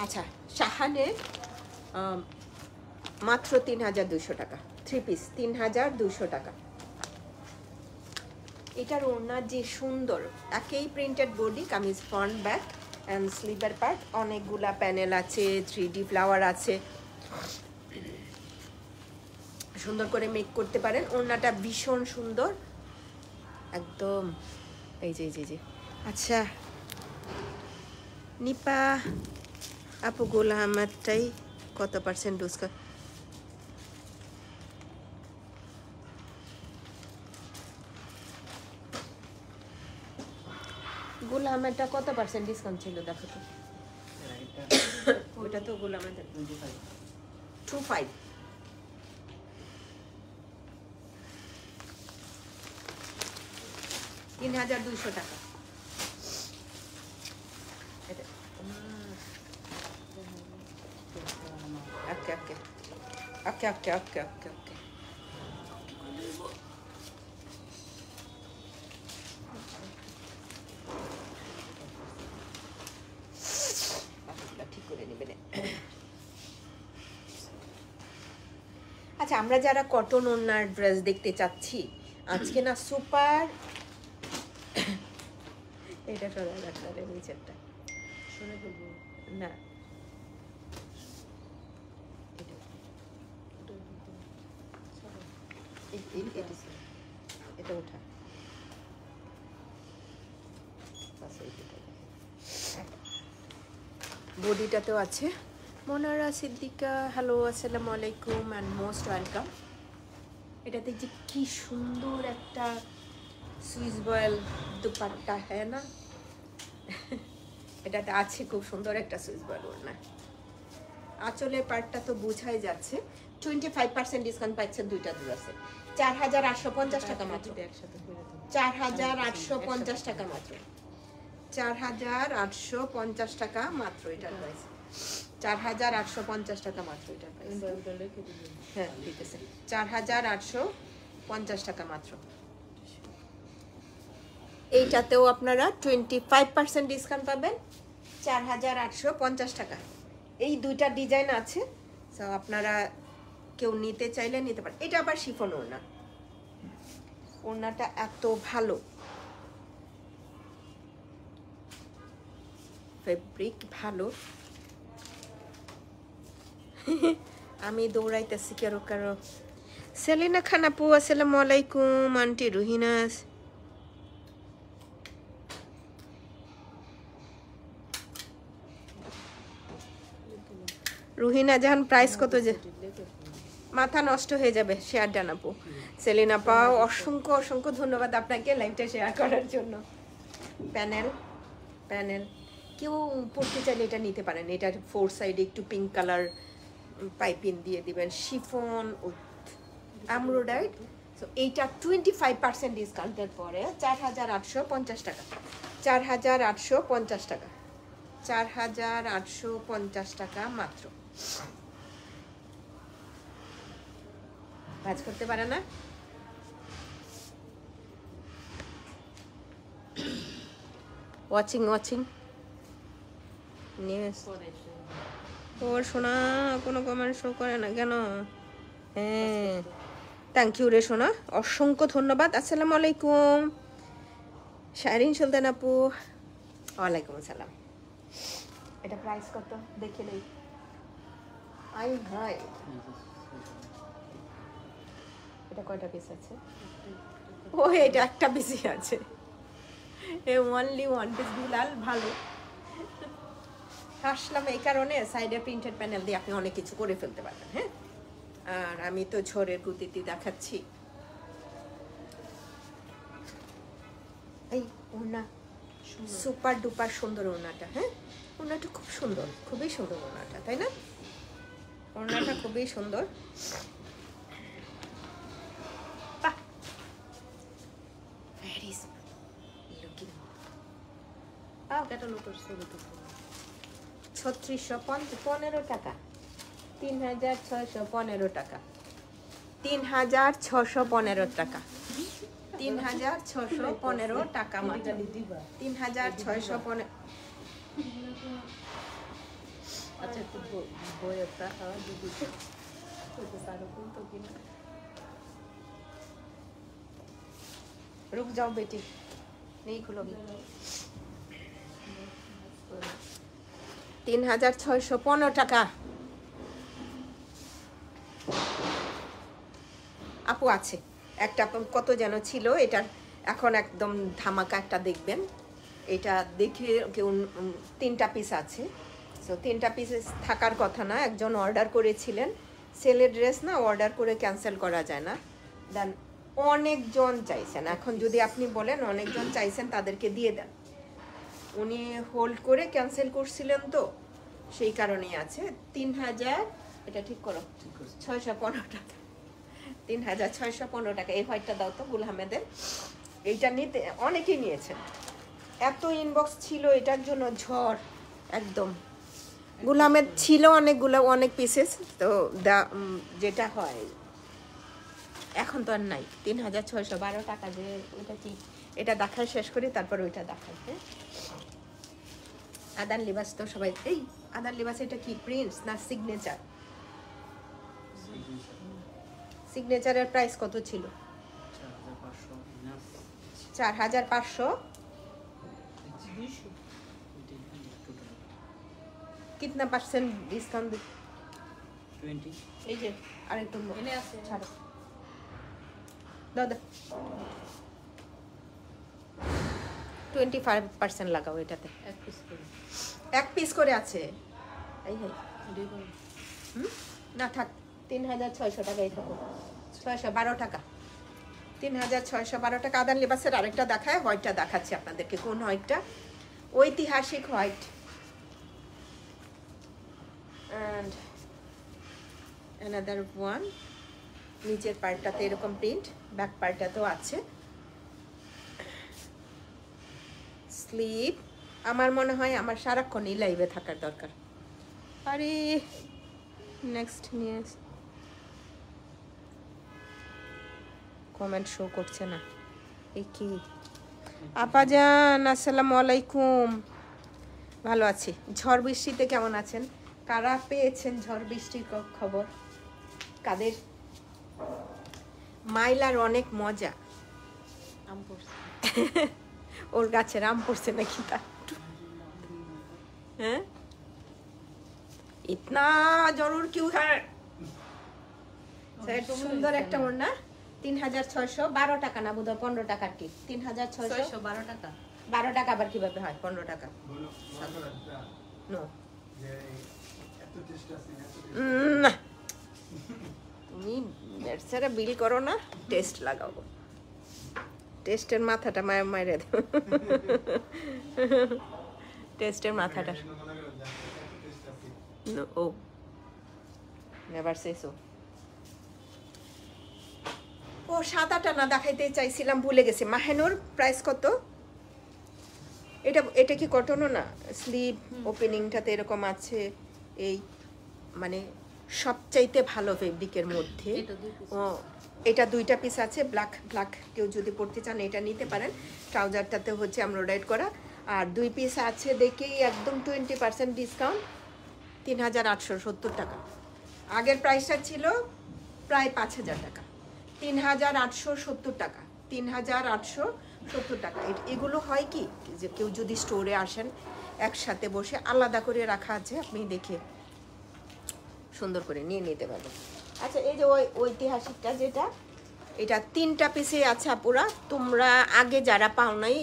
Speaker 1: আচ্ছা শাহানে মাত্র 3200 টাকা, 3 পিস 3200 টাকা। এটার ওড়না যে সুন্দর, একই printed body, kameez front back and স্লিভের পার্ট, অনেকগুলা প্যানেল আছে, 3D ফ্লাওয়ার আছে, সুন্দর করে মেক করতে পারেন। ওড়নাটা ভীষণ সুন্দর একদম। এই যে জি জি। আচ্ছা নিপা আপু, গোলা আমারটাই কত পার্সেন্ট ডিসকাউন্ট? গোলা আমারটা কত পার্সেন্ট ডিসকাউন্ট ছিল দেখো তো। ওইটা তো গোলা আমাদের 25 3200 টাকা। ওকে ওকে ওকে ওকে ওকে ওকে ওকে। ঠিক করে নেবেন। আচ্ছা আচ্ছা, আমরা যারা কটন ওড়নার ড্রেস দেখতে চাচ্ছি আজকে না সুপার এটা সরা রাখলে নিচেরটা
Speaker 2: সরে দেবো
Speaker 1: না এটা ওঠা বডিটাতেও আছে মনারা সিদ্দিকা, হ্যালো আসসালামু আলাইকুম অ্যান্ড মোস্ট ওয়েলকাম। এটাতে যে কি সুন্দর একটা সুইস বয়েল দুপাট্টা, হ্যাঁ না? এটাতে আছে খুব সুন্দর একটা সুইস বয়েল ওড়না। আঁচলের পার্টটা তো বোঝাই যাচ্ছে। 25% ডিসকাউন্ট পাচ্ছেন দুইটা ড্রেসে, 4850 টাকা মাত্র।
Speaker 2: একসাথে করে দেবো
Speaker 1: 4850 টাকা মাত্র, 4850 টাকা মাত্র এটার প্রাইস, 4850 টাকা মাত্র এটার প্রাইস।
Speaker 2: লিখে দিবি
Speaker 1: হ্যাঁ দিতেছে 4850 টাকা মাত্র। এইটাতেও আপনারা 25% ডিসকাউন্ট পাবেন, 4850 টাকা। এই দুইটা ডিজাইন আছে, সো আপনারা কেউ নিতে চাইলে নিতে পারেন। এটা আবার শিফন ওড়না, ওড়নাটা এত ভালো, ফেব্রিক ভালো। আমি দৌড়াইতেছি কারো কারো। সেলিনা খান আপু আসসালামু আলাইকুম, আন্টি রুহিনাস। রুহিনা জাহান প্রাইস কত? যে মাথা নষ্ট হয়ে যাবে শেয়ার ডান আপু। সেলিনা আপা অসংখ্য অসংখ্য ধন্যবাদ আপনাকে লাইভটা শেয়ার করার জন্য। প্যানেল প্যানেল কেউ পড়তে চাইলে এটা নিতে পারেন। এটার 4 সাইডে একটু পিঙ্ক কালার পাইপিং দিয়ে দিবেন, শিফন এমব্রয়ডারিড। সো এইটা 25% ডিসকাউন্টের পরে 4850 টাকা, 4850 টাকা, 4850 টাকা মাত্র। কাজ করতে পারে না? Watching watching news. ওর শোনা কোনো কমেন্ট শো করে না কেন? হ্যাঁ থ্যাংক ইউ রে সোনা, অসংখ্য ধন্যবাদ। আসসালামু আলাইকুম শাহরিন সুলতান আপু। ওয়ালাইকুম আসসালাম। এটা প্রাইস কত দেখে নেই। আই হাই, এটা কয়টা পিস আছে? ও এটা একটা পিসই আছে। A only one piece. Bilal ভালো হাসলাম এই কারণে, সাইডে প্রিন্টেড প্যানেল দিয়ে আপনি অনেক কিছু করে ফেলতে পারবেন। হ্যাঁ, আর আমি তো ঝড়ের গতিতে দেখাচ্ছি। এই ওড়না সুপার ডুপার সুন্দর ওড়নাটা। হ্যাঁ, ওড়নাটা খুব সুন্দর, খুবই সুন্দর ওড়নাটা, তাই না? ওড়নাটা খুবই সুন্দর। Very looking. 3615 টাকা, 3615 টাকা, 3615 টাকা, 3615 টাকা মাত্র, 3615।
Speaker 2: আচ্ছা একটু বইয়েরটা যদি সারো তো কিনা
Speaker 1: रुक जाओ बेटी, नहीं खुलोगी। 3615 টাকা আপু আছে। একটা কত যেন ছিল, এটার এখন একদম ধামাকা একটা দেখবেন। এটা দেখে কেউ 3টা পিস আছে। সো 3টা পিস থাকার কথা না, একজন অর্ডার করেছিলেন। সেলের ড্রেস না, অর্ডার করে ক্যান্সেল করা যায় না। দেন অনেকজন চাইছেন, এখন যদি আপনি বলেন অনেকজন চাইছেন তাদেরকে দিয়ে দেন। উনি হোল্ড করে ক্যান্সেল করছিলেন, তো সেই কারণেই আছে। 3000, এটা ঠিক করো, 615 টাকা, 3615 টাকা। এই হোয়াইটটা দাও তো গুল আহমেদের। এইটা নিতে অনেকেই নিয়েছেন, এত ইনবক্স ছিল এটার জন্য ঝড় একদম। গুল আহমেদ ছিল অনেকগুলো, অনেক পিসেস, তো যেটা হয় এখন তো আর নাই। 3612 টাকা যে ওইটা কি, এটা দেখার শেষ করি তারপর ওইটা দেখাই। হ্যাঁ, আদান লিবাস তো সবাই। এই আদান লিবাস এটা কি প্রিন্স না সিগনেচার? সিগনেচারের প্রাইস কত ছিল? 4500।
Speaker 2: 200
Speaker 1: कितना परसेंट डिस्काउंट?
Speaker 2: 20
Speaker 1: এই যে আরেকটু
Speaker 2: এনে আছে
Speaker 1: ছাড়ো দাদা, 25% লাগাও এটাতে।
Speaker 2: এক পিস করে
Speaker 1: এক পিস করে আছে। এই এই
Speaker 2: দুই করে
Speaker 1: না থাক, 3600 টাকাই থাকো। 612 টাকা, 3612 টাকা। আদান লেবাসের আরেকটা দেখায়, হোয়াইটটা দেখাচ্ছি আপনাদেরকে। কোন হোয়াইটটা? ঐতিহাসিক হোয়াইট। অ্যান্ড অ্যানাদার ওয়ান, নিচের পার্টটাতে এরকম প্রিন্ট, ব্যাক পার্টটাতেও আছে স্লিভ। আমার মনে হয় আমার সারাক্ষণই লাইভে থাকার দরকার। আরে নেক্সট নিয়ে কমেন্ট শো করছে না, এই কি? আপাজান আসসালামু আলাইকুম। ভালো আছি। ঝড় বৃষ্টিতে কেমন আছেন? কারা পেয়েছেন ঝড় বৃষ্টির খবর? কাদের? মাইলার অনেক মজা।
Speaker 2: আম পড়ছে
Speaker 1: ওর গাছের আম পড়ছে নাকি তা? হ্যাঁ, ইতনা জরুর কিউ হ্যাঁ। সুন্দর একটা ওড়না, 3612 টাকা না বোধহয় 15 টাকার কি? 3612
Speaker 2: টাকা।
Speaker 1: 12 টাকা আবার কিভাবে হয়? 15 টাকা নো না। তুমি ব্যবসাটা বিল করো না, টেস্ট লাগাও। টেস্টের মাথাটা মায়ের দেব। টেস্টের মাথাটা ও নেভার সে সো। ও 7-8 আনা দেখাইতে চাইছিলাম, ভুলে গেছি। মাহেনুর প্রাইস কত? এটা কি কটনও না? স্লিভ ওপেনিংটাতে এরকম আছে। এই মানে সবচাইতে ভালো ফেব্রিকের মধ্যে। ও এটা 2টা পিস আছে, ব্ল্যাক ব্ল্যাক। কেউ যদি পড়তে চান এটা নিতে পারেন। ট্রাউজারটাতে হচ্ছে এমব্রয়ডারি করা। আর 2 পিস আছে দেখেই একদম 20% ডিসকাউন্ট, 3870 টাকা। আগের প্রাইসটা ছিল প্রায় 5000 টাকা। 3870 টাকা, 3870 টাকা। এগুলো হয় কি যে কেউ যদি স্টোরে আসেন, একসাথে বসে আলাদা করে রাখা আছে, আপনি দেখে সুন্দর করে নিয়ে নিতে পারবেন। আচ্ছা, এই যে ওই ঐতিহাসিকটা যেটা, এটা 3টা পিসে আছে আপুরা। তোমরা আগে যারা পাও নাই,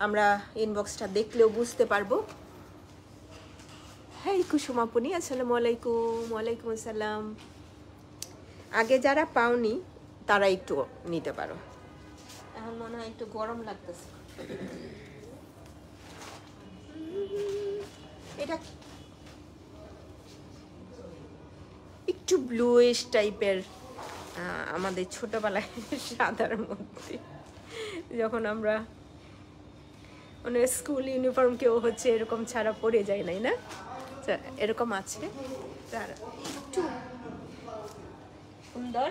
Speaker 1: আমরা ইনবক্সটা দেখলেও বুঝতে পারবো। হ্যাঁ কুসুমাপুনি, আসসালামু আলাইকুম। ওয়ালাইকুম আসসালাম। আগে যারা পাওনি তারা একটু নিতে পারো। এখন মনে হয় একটু গরম লাগতেছে। এটা একটু ব্লুইশ টাইপের, আমাদের ছোটবেলায় সাদার মধ্যে যখন আমরা মানে স্কুল ইউনিফর্ম কেউ হচ্ছে এরকম ছাড়া পরে যায় নাই না, এরকম আছে। তার একটু সুন্দর,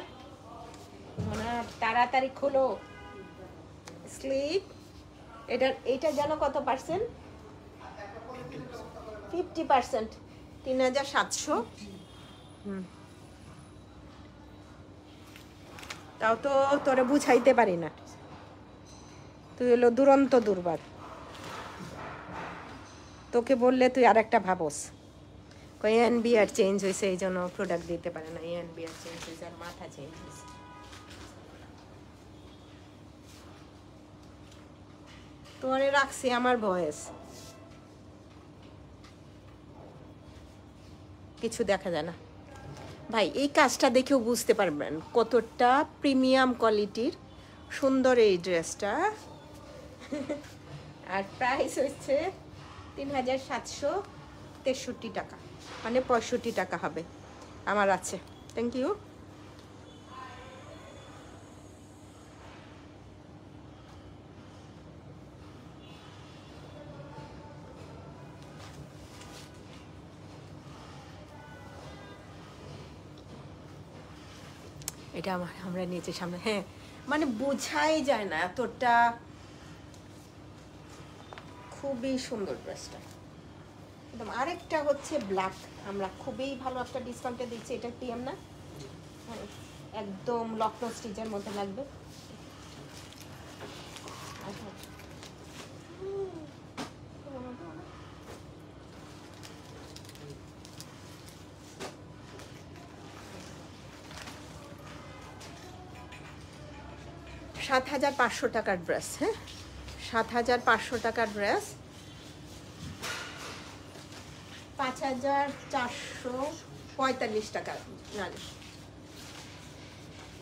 Speaker 1: মানে তাড়াতাড়ি খোলো স্লিভ। এটা যেন কত পার্সেন্ট? 50%, 3700। তাও তো তোরে বুঝাইতে পারি না, তুই হলো দুরন্ত দুর্বার। তোকে বললে তুই আর একটা ভাবস, কই এনবিআর চেঞ্জ হয়েছে এই জন্য প্রোডাক্ট দিতে পারে না। এনবিআর চেঞ্জ হয়েছে আর মাথা চেঞ্জ হয়েছে। তোরে রাখছি আমার বয়স, কিছু দেখা যায় না ভাই। এই কাজটা দেখেও বুঝতে পারবেন কতটা প্রিমিয়াম কোয়ালিটির সুন্দর এই ড্রেসটা। আর প্রাইস হচ্ছে 3763 টাকা, মানে 65 টাকা হবে। আমার আছে, থ্যাংক ইউ। এটা আমরা নিচে সামনে, হ্যাঁ মানে বোঝাই যায় না এতটা, খুবই সুন্দর ড্রেসটা একদম। আরেকটা হচ্ছে ব্ল্যাক, আমরা খুবই ভালো একটা ডিসকাউন্টে দিচ্ছি। এটা টিএম না? হ্যাঁ একদম লখনৌ স্টিচের মধ্যে লাগবে। আচ্ছা, 7,500 টাকার ড্রেস। হ্যাঁ, 7,500 টাকার ড্রেস, 5,445 টাকা, না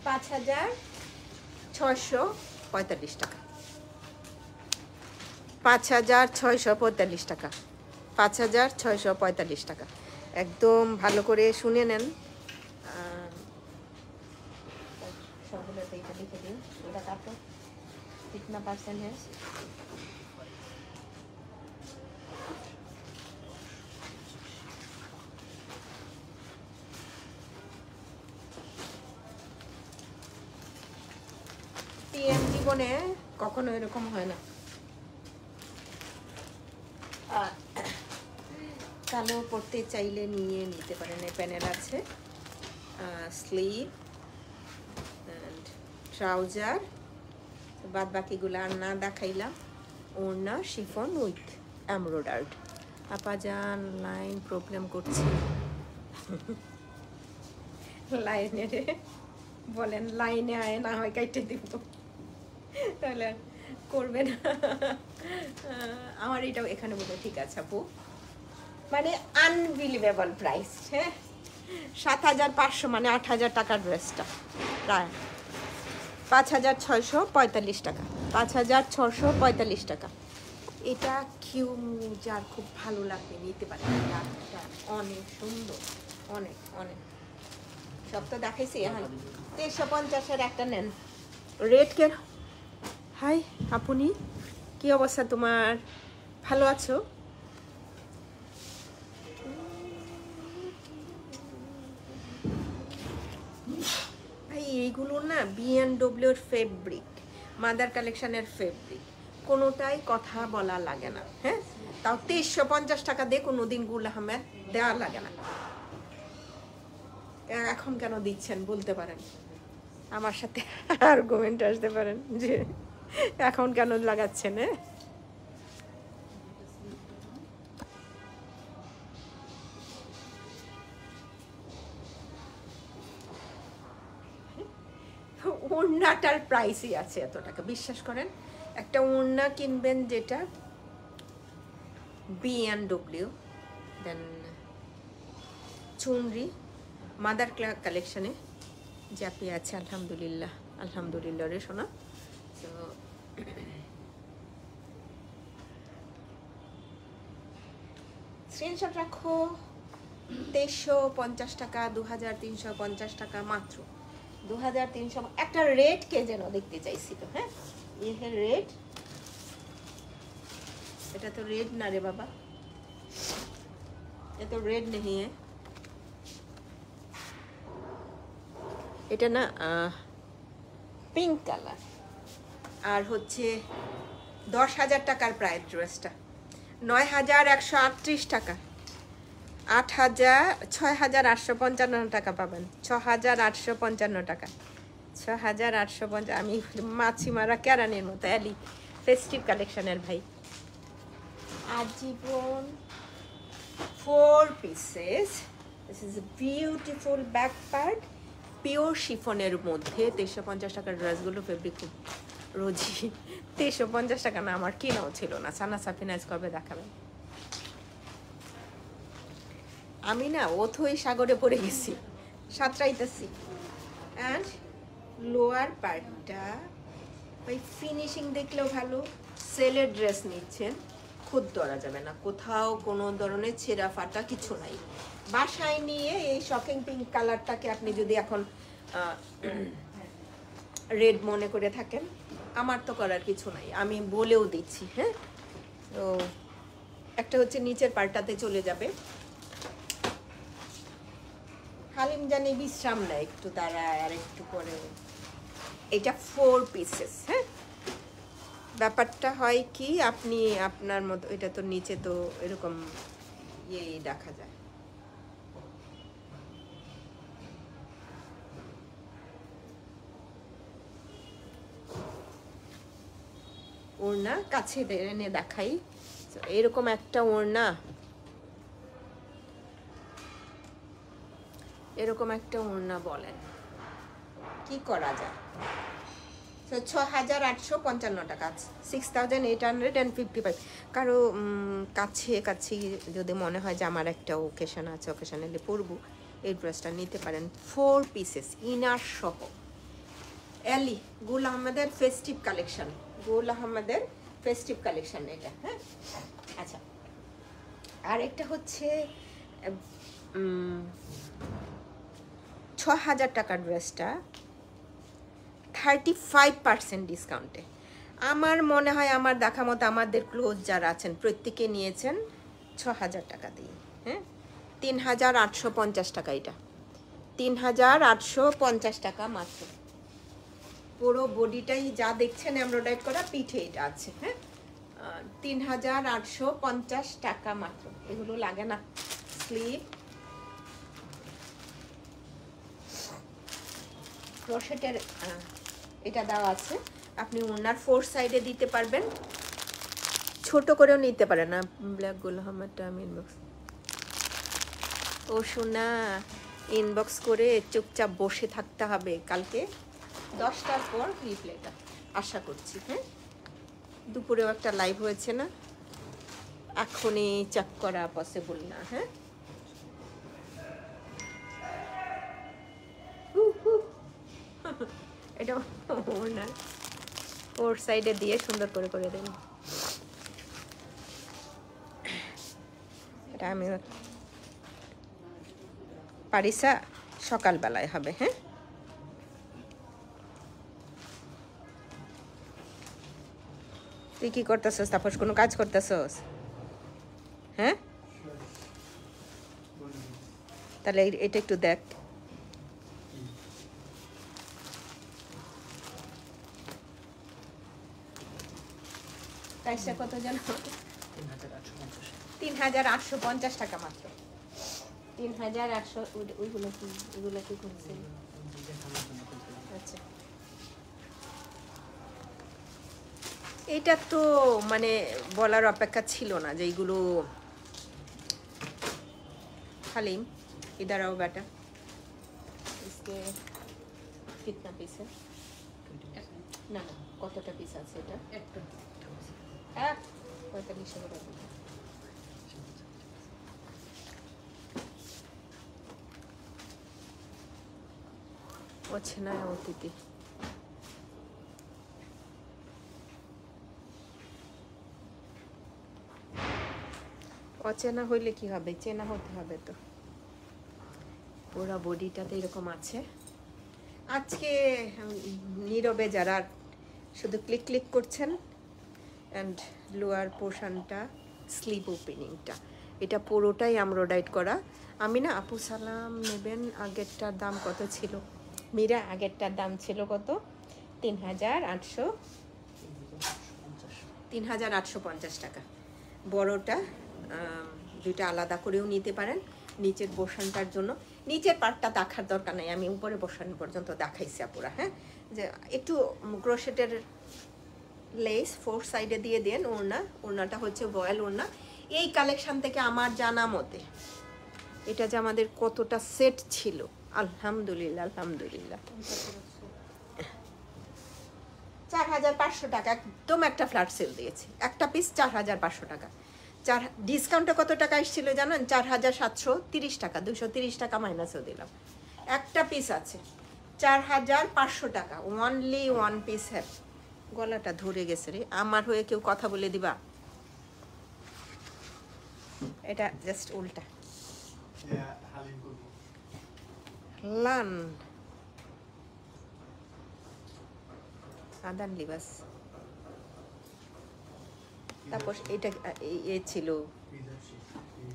Speaker 1: 5,645 টাকা, 5,645 টাকা, 5,645 টাকা। একদম ভালো করে শুনে নেন। সবগুলোতে এটা লিখে দিন, এটা কাটো কিতনা পার্সেন্ট है। পিএম জীবনে কখনো এরকম হয় না। কালো পড়তে চাইলে নিয়ে নিতে পারেন, এই প্যানেল আছে, স্লিভ অ্যান্ড ট্রাউজার, বাদ বাকিগুলো আর না দেখাইলাম। ওড়না শিফন উইথ এমব্রয়ডার্ড। আপাজান লাইন প্রবলেম করছে, লাইনে রে বলেন, লাইনে আয় না হয় কাইটে দিব, তাহলে করবে না। আমার এটাও এখানে বোধহয় ঠিক আছে আপু, মানে আনবিলিভেবল প্রাইস। হ্যাঁ, 7,500 মানে 8,000 টাকার ড্রেসটা প্রায় 5,645 টাকা, 5,645 টাকা। এটা কিউ যার খুব ভালো লাগবে নিতে পারেন, এটা অনেক সুন্দর, অনেক অনেক। সব তো দেখাইছি, এখন 350-এর একটা নেন। রেট কে? হাই আপনি, কি অবস্থা তোমার? ভালো আছো? ভাই এইগুলো না বিএনডব্লিউর ফেব্রিক, মাদার কালেকশনের ফেব্রিক, কোনোটাই কথা বলা লাগে না। হ্যাঁ, তাও 350 টাকা দিয়ে কোনোদিন গুল আহমেদ দেওয়া লাগে না। এখন কেন দিচ্ছেন বলতে পারেন, আমার সাথে আর্গুমেন্ট আসতে পারেন যে এখন কেন লাগাচ্ছেন। ওড়নাটার প্রাইসই আছে এত টাকা, বিশ্বাস করেন। একটা ওড়না কিনবেন যেটা বিএনডব্লিউ, দেন চুনরি মাদার কালেকশনে জ্যাপি আছে, আলহামদুলিল্লাহ, আলহামদুলিল্লাহ রে শোনা। তো স্ক্রিনশট রাখো। 2350 টাকা, 2,350 টাকা মাত্র, 2,300। একটা রেড কে যেন দেখতে চাইছিল। হ্যাঁ, ইয়ে রেড, এটা তো রেড না রে বাবা, এটা তো রেড নেই, এটা না পিঙ্ক কালার। আর হচ্ছে 10,000 টাকার প্রায় ড্রেসটা, 9,138 টাকা, 6,855 টাকা পাবেন, 6,855 টাকা, 6,850। আমি মাছি মারা কেরানির মতো অ্যালি, ফেস্টিভ কালেকশনের ভাই। আজীবন 4 pieces, this is a beautiful back part, pure শিফনের মধ্যে 350 টাকার ড্রেসগুলো ফেব্রিক খুব রোজি। 350 টাকা না, আমার কেনাও ছিল না। সানা সাফিনাজ কবে দেখাবেন? আমি না অথই সাগরে পড়ে গেছি, সাঁতরাইতেছি। অ্যান্ড লোয়ার পার্টটা ওই ফিনিশিং দেখলেও ভালো। সেলের ড্রেস নিচ্ছেন, খুদ ধরা যাবে না, কোথাও কোনো ধরনের ছেঁড়া ফাটা কিছু নাই। বাসায় নিয়ে এই শকিং পিঙ্ক কালারটাকে আপনি যদি এখন রেড মনে করে থাকেন, আমার তো করার কিছু নাই, আমি বলেও দিচ্ছি। হ্যাঁ, তো একটা হচ্ছে নিচের পার্টটাতে চলে যাবে। হালিম জানি বিশ্রাম নেয় একটু, তারা আর একটু পরে। এটা 4 pieces। হ্যাঁ, ব্যাপারটা হয় কি, আপনি আপনার মতো, এটা তো নিচে তো এরকম ইয়ে দেখা যায়। ওড়না কাছে এনে দেখাই। তো এরকম একটা ওড়না, এরকম একটা ওড়না বলেন কি করা যায়? তো 6,855 টাকা, 6,855। কারো কাছে কাছে যদি মনে হয় যে আমার একটা ওকেশন আছে, ওকেশনালি পরবো, এই ড্রেসটা নিতে পারেন। 4 পিসেস ইনার সহ। এলি গুল আহমেদের ফেস্টিভ কালেকশন, গুল আহমেদের ফেস্টিভ কালেকশন এটা। হ্যাঁ, আচ্ছা, আর একটা হচ্ছে 6,000 টাকার ড্রেসটা 35% ডিসকাউন্টে। আমার মনে হয় আমার দেখা মতো আমাদের ক্লোজ যারা আছেন প্রত্যেকে নিয়েছেন 6,000 টাকা দিয়ে। হ্যাঁ, 3,850 টাকা, এটা 3,850 টাকা মাত্র। পুরো বডিটাই যা দেখছেন এমব্রয়ডারি করা, পিঠে এটা আছে। হ্যাঁ, 3,850 টাকা মাত্র। এগুলো লাগে না, স্লিভ ক্রোশেটের এটা দেওয়া আছে। আপনি ওনার 4 সাইডে দিতে পারবেন, ছোট করেও নিতে পারেন না। ব্ল্যাক গুলো আমারটা আমি ইনবক্স, ও শোনা, ইনবক্স করে চুপচাপ বসে থাকতে হবে। কালকে 10টার পর রিপ্লাইটা আশা করছি। হ্যাঁ, দুপুরেও একটা লাইভ হয়েছে না, এখনই চেক করা পসিবল না। হ্যাঁ, এটা ওনার 4 সাইডে দিয়ে সুন্দর করে করে দেন। এটা আমি পারিসা সকালবেলায় হবে। হ্যাঁ, তুই কি করতেছস তাপস? কোনো কাজ করতেছস? হ্যাঁ, তাহলে এটা একটু দেখ। প্রাইসটা কত জানো? 3,850 টাকা মাত্র। 3,800। ওইগুলো কি, ওইগুলো কি করছে? আচ্ছা, এটা তো মানে বলার অপেক্ষা ছিল না যে এইগুলো। হালিম इधर आओ बेटा, इसके कितना पीस है? না না, কতটা পিস আছে এটা?
Speaker 2: একটা।
Speaker 1: 45 টাকা। অচেনা অতিথি। অচেনা হইলে কি হবে, চেনা হতে হবে তো। পুরো বডিটাতে এরকম আছে। আজকে নীরবে যারা শুধু ক্লিক ক্লিক করছেন, অ্যান্ড লোয়ার পোর্শনটা স্লিভ ওপেনিংটা, এটা পুরোটাই এমব্রয়ডারি করা। আমি না, আপু সালাম নেবেন, আগেরটার দাম কত ছিল? মীরা, আগেরটার দাম ছিল কত? 3,850 টাকা। বড়টা দুইটা আলাদা করেও নিতে পারেন। নিচের পোর্শনটার জন্য, নিচের পার্টটা দেখার দরকার নেই, আমি উপরে পোর্শন পর্যন্ত দেখাইছি আপুরা। হ্যাঁ, যে একটু ক্রোশেটের লেস 4 সাইডে দিয়ে দেন। ওড়নাটা হচ্ছে ভয়েল ওড়না। এই কালেকশন থেকে আমার জানা মতে এটা যে আমাদের কতটা সেট ছিল, আলহামদুলিল্লাহ আলহামদুলিল্লাহ। 4,500 টাকা, একদম একটা ফ্ল্যাট সেল দিয়েছি। একটা পিস 4,500 টাকা। ডিসকাউন্টে কত টাকা এসেছিল জানেন? 4,730 টাকা, 230 টাকা মাইনাসও দিলাম। একটা পিস আছে 4,500 টাকা, ওনলি 1 পিস। হ্যাঁ, গলাটা ধরে গেছে রে, আমার হয়ে কেউ কথা বলে দিবা? এটা জাস্ট উল্টা লান আদান লিবাস। তারপর এটা এ ছিল।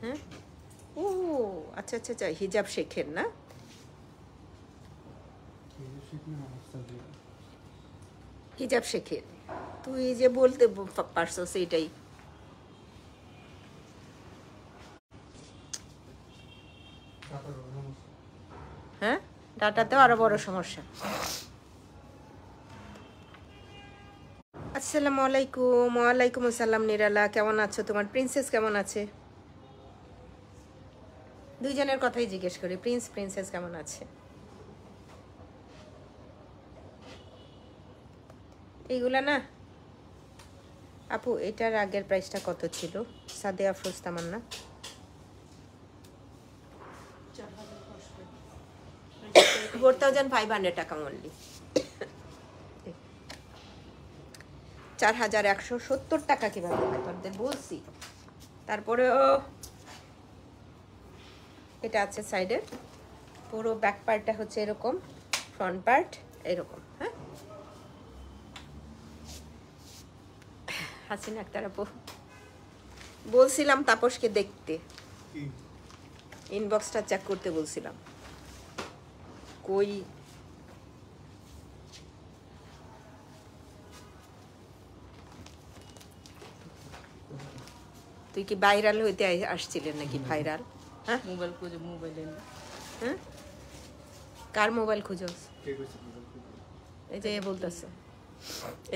Speaker 1: হ্যাঁ, ও আচ্ছা আচ্ছা আচ্ছা, হিজাব শেখের না? হিজাব শেখের, তুই যে বলতে পারছো সেইটাই। হ্যাঁ, ডাটাতেও আরো বড় সমস্যা। আসসালামু আলাইকুম। ওয়ালাইকুম আসসালাম নিরালা, কেমন আছো? তোমার প্রিন্সেস কেমন আছে? দুইজনের কথাই জিজ্ঞেস করি, প্রিন্সেস কেমন আছে? এইগুলা না আপু, এটার আগের প্রাইসটা কত ছিল? সাদে আফরোজ তামান্না, 4500 টাকা অনলি। 4170 টাকা কিভাবে হয় তোদের বলছি। তারপরেও এটা আছে সাইডে, পুরো ব্যাক পার্টটা হচ্ছে এরকম, ফ্রন্ট পার্ট এরকম। হ্যাঁ, হাসিনা আক্তার আপু, বলছিলাম তাপসকে দেখতে, ইনবক্সটা চেক করতে বলছিলাম, কই তুই কি ভাইরাল হইতে আসছিলেন নাকি? ভাইরাল? হ্যাঁ,
Speaker 2: মোবাইল খুঁজে মোবাইলে
Speaker 1: হ্যাঁ, কার মোবাইল খুঁজোস? এই যে বলতেছে,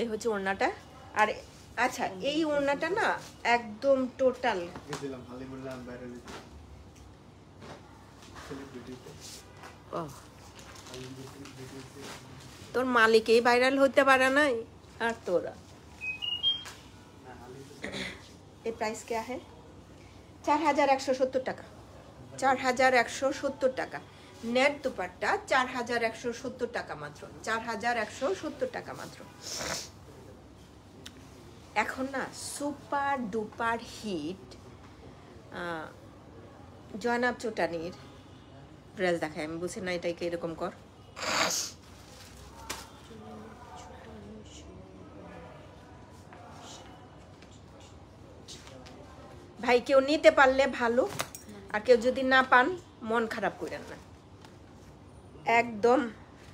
Speaker 1: এই হচ্ছে ওড়নাটা। আর আচ্ছা, এই ওড়নাটা না একদম টোটাল তোর মালিকেই ভাইরাল হতে পারে নাই আর তোরা। এই প্রাইস क्या है? 4170 টাকা। 4170 টাকা নেট দুপাট্টা, 4170 টাকা মাত্র, 4170 টাকা মাত্র। এখন না সুপার ডুপার হিট জয়নাব চোটানির ড্রেস দেখায়, আমি বুঝি না এটাকে এরকম কর। ভাই কেউ নিতে পারলে ভালো, আর কেউ যদি না পান মন খারাপ করেন না একদম।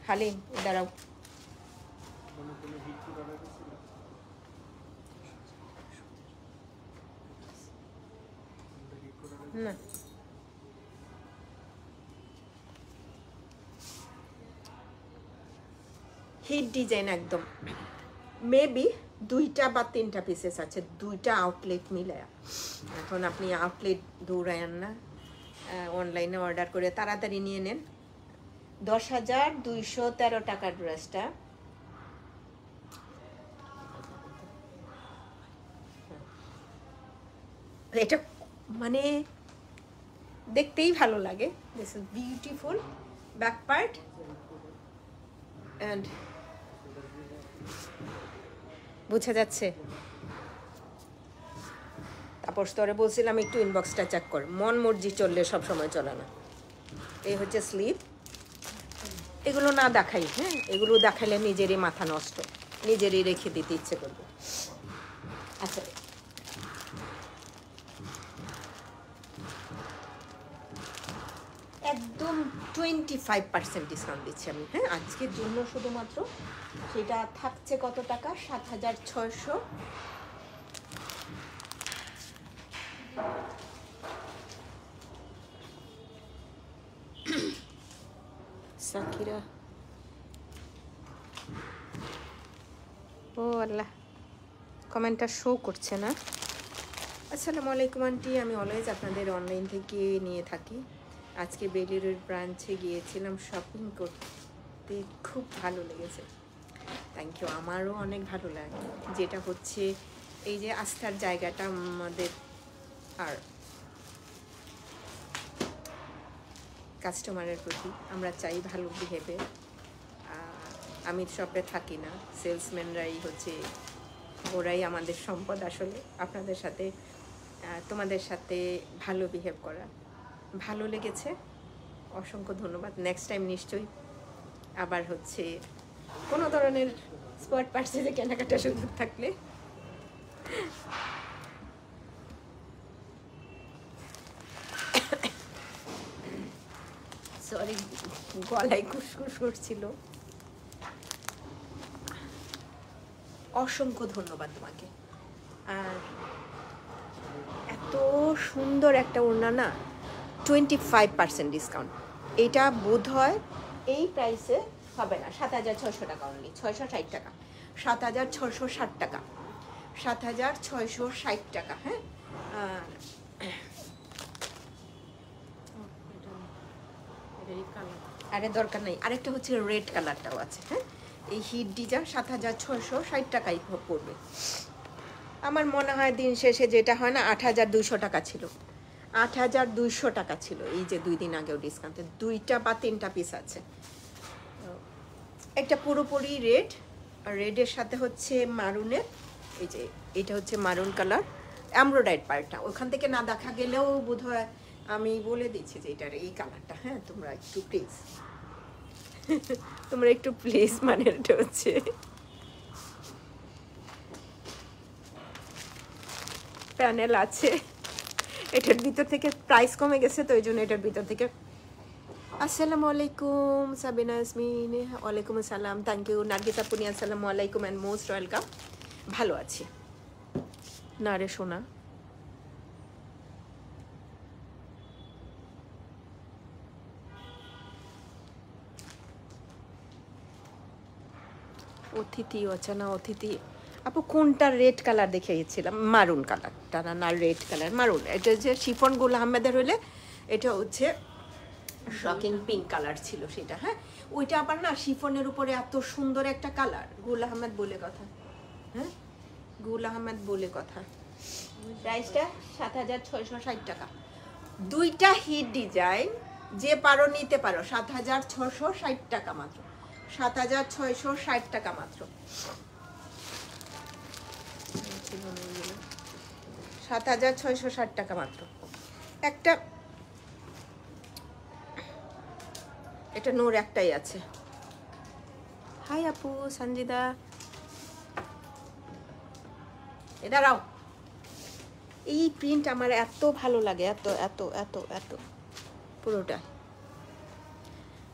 Speaker 1: হালিম দাঁড়াও, না হিট ডিজাইন একদম, মেবি 2টা বা 3টা পিসেস আছে, 2টা আউটলেট মিলায়া। এখন আপনি আউটলেট দৌড়ায়েন না, অনলাইনে অর্ডার করে তাড়াতাড়ি নিয়ে নেন। 10,213 টাকার ড্রেসটা এটা মানে দেখতেই ভালো লাগে। This is beautiful back part and বোঝা যাচ্ছে। তারপর তোরে বলছিলাম একটু ইনবক্সটা চেক কর, মন মর্জি চললে সব সময় চলে না। এই হচ্ছে স্লিপ, এগুলো না দেখাই, হ্যাঁ, এগুলো দেখালে নিজেরই মাথা নষ্ট, নিজেরই রেখে দিতে ইচ্ছে করবে। আচ্ছা, একদম 25% ডিসকাউন্ট দিচ্ছি আমি, হ্যাঁ, আজকের জন্য শুধুমাত্র। সেটা থাকছে কত টাকা? 7,600। সাকিরা, ও আল্লাহ, কমেন্টটা শো করছে না। আসসালামু আলাইকুম আন্টি, আমি অলওয়েজ আপনাদের অনলাইন থেকে নিয়ে থাকি। আজকে বেলিরোড ব্রাঞ্চে গিয়েছিলাম শপিং করতে, খুব ভালো লেগেছে। থ্যাংক ইউ, আমারও অনেক ভালো লাগে। যেটা হচ্ছে এই যে আস্থার জায়গাটা আমাদের, আর কাস্টমারের প্রতি আমরা চাই ভালো বিহেভিয়ার। আমি শপে থাকি না, সেলসম্যানরাই হচ্ছে, ওরাই আমাদের সম্পদ আসলে। আপনাদের সাথে, তোমাদের সাথে ভালো বিহেভ করা ভালো লেগেছে, অসংখ্য ধন্যবাদ। নেক্সট টাইম নিশ্চয়ই আবার হচ্ছে কোনো ধরনের স্পট পার্সেসে কেনাকাটা সুযোগ থাকলে। সরি, গলায় খুশখুশ করছিল। অসংখ্য ধন্যবাদ তোমাকে। আর এত সুন্দর একটা ওড়না না, 25% ডিসকাউন্ট। এটা বোধ হয় এই প্রাইসে হবে না, 7,600 টাকা অনলি, 660 টাকা। 7,660 টাকা, 7,660 টাকা। হ্যাঁ, আরে দরকার নেই, আরেকটা হচ্ছে রেড কালারটাও আছে। হ্যাঁ, এই হিট ডিজাইন 7,660 টাকাই পড়বে। আমার মনে হয় দিন শেষে যেটা হয় না 8,200 টাকা ছিল, 8,200 টাকা ছিল। এই যে 2 দিন আগেও ডিসকাউন্টে 2টা বা 3টা পিস আছে। একটা পুরোপুরি রেড, আর রেডের সাথে হচ্ছে মারুনের, এই যে এটা হচ্ছে মারুন কালার এমব্রয়ডারি পার্টটা, ওখান থেকে না দেখা গেলেও বোধহয় আমি বলে দিচ্ছি যে এটার এই কালারটা। হ্যাঁ, তোমরা একটু প্লিজ তোমরা একটু প্লিজ, মানে এটা হচ্ছে প্যানেল আছে, এটার ভিতর থেকে প্রাইস কমে গেছে তো এই জন্য এটার ভিতর থেকে। আসসালামু আলাইকুম সাবিনা ইয়াসমিন, ওয়ালাইকুম আসসালাম, থ্যাংক ইউ নার্গিসা পুনি, আসসালামু আলাইকুম অ্যান্ড মোস্ট ওয়েলকাম। ভালো আছি না রে সোনা? অতিথি অচানা অতিথি আপু কোনটা রেড কালার দেখিয়েছিলাম? মারুন কালারটা না রেড কালার? মারুন। এটা যে শিফন গুল আহমেদের হলে এটা হচ্ছে শকিং পিঙ্ক কালার ছিল সেটা। হ্যাঁ, ওইটা আবার না শিফনের উপরে এত সুন্দর একটা কালার, গুল আহমেদ বলে কথা। হ্যাঁ, গুল আহমেদ বলে কথা। প্রাইসটা 7,660 টাকা, 2টা হিট ডিজাইন, যে পারো নিতে পারো। 7,660 টাকা মাত্র, 7,660 টাকা মাত্র, 7,660 টাকা মাত্র। একটা এটা নূর একটাই আছে। হাই আপু সঞ্জিদা, দাঁড়াও। এই প্রিন্ট আমার এত ভালো লাগে, এত এত এত এত, পুরোটা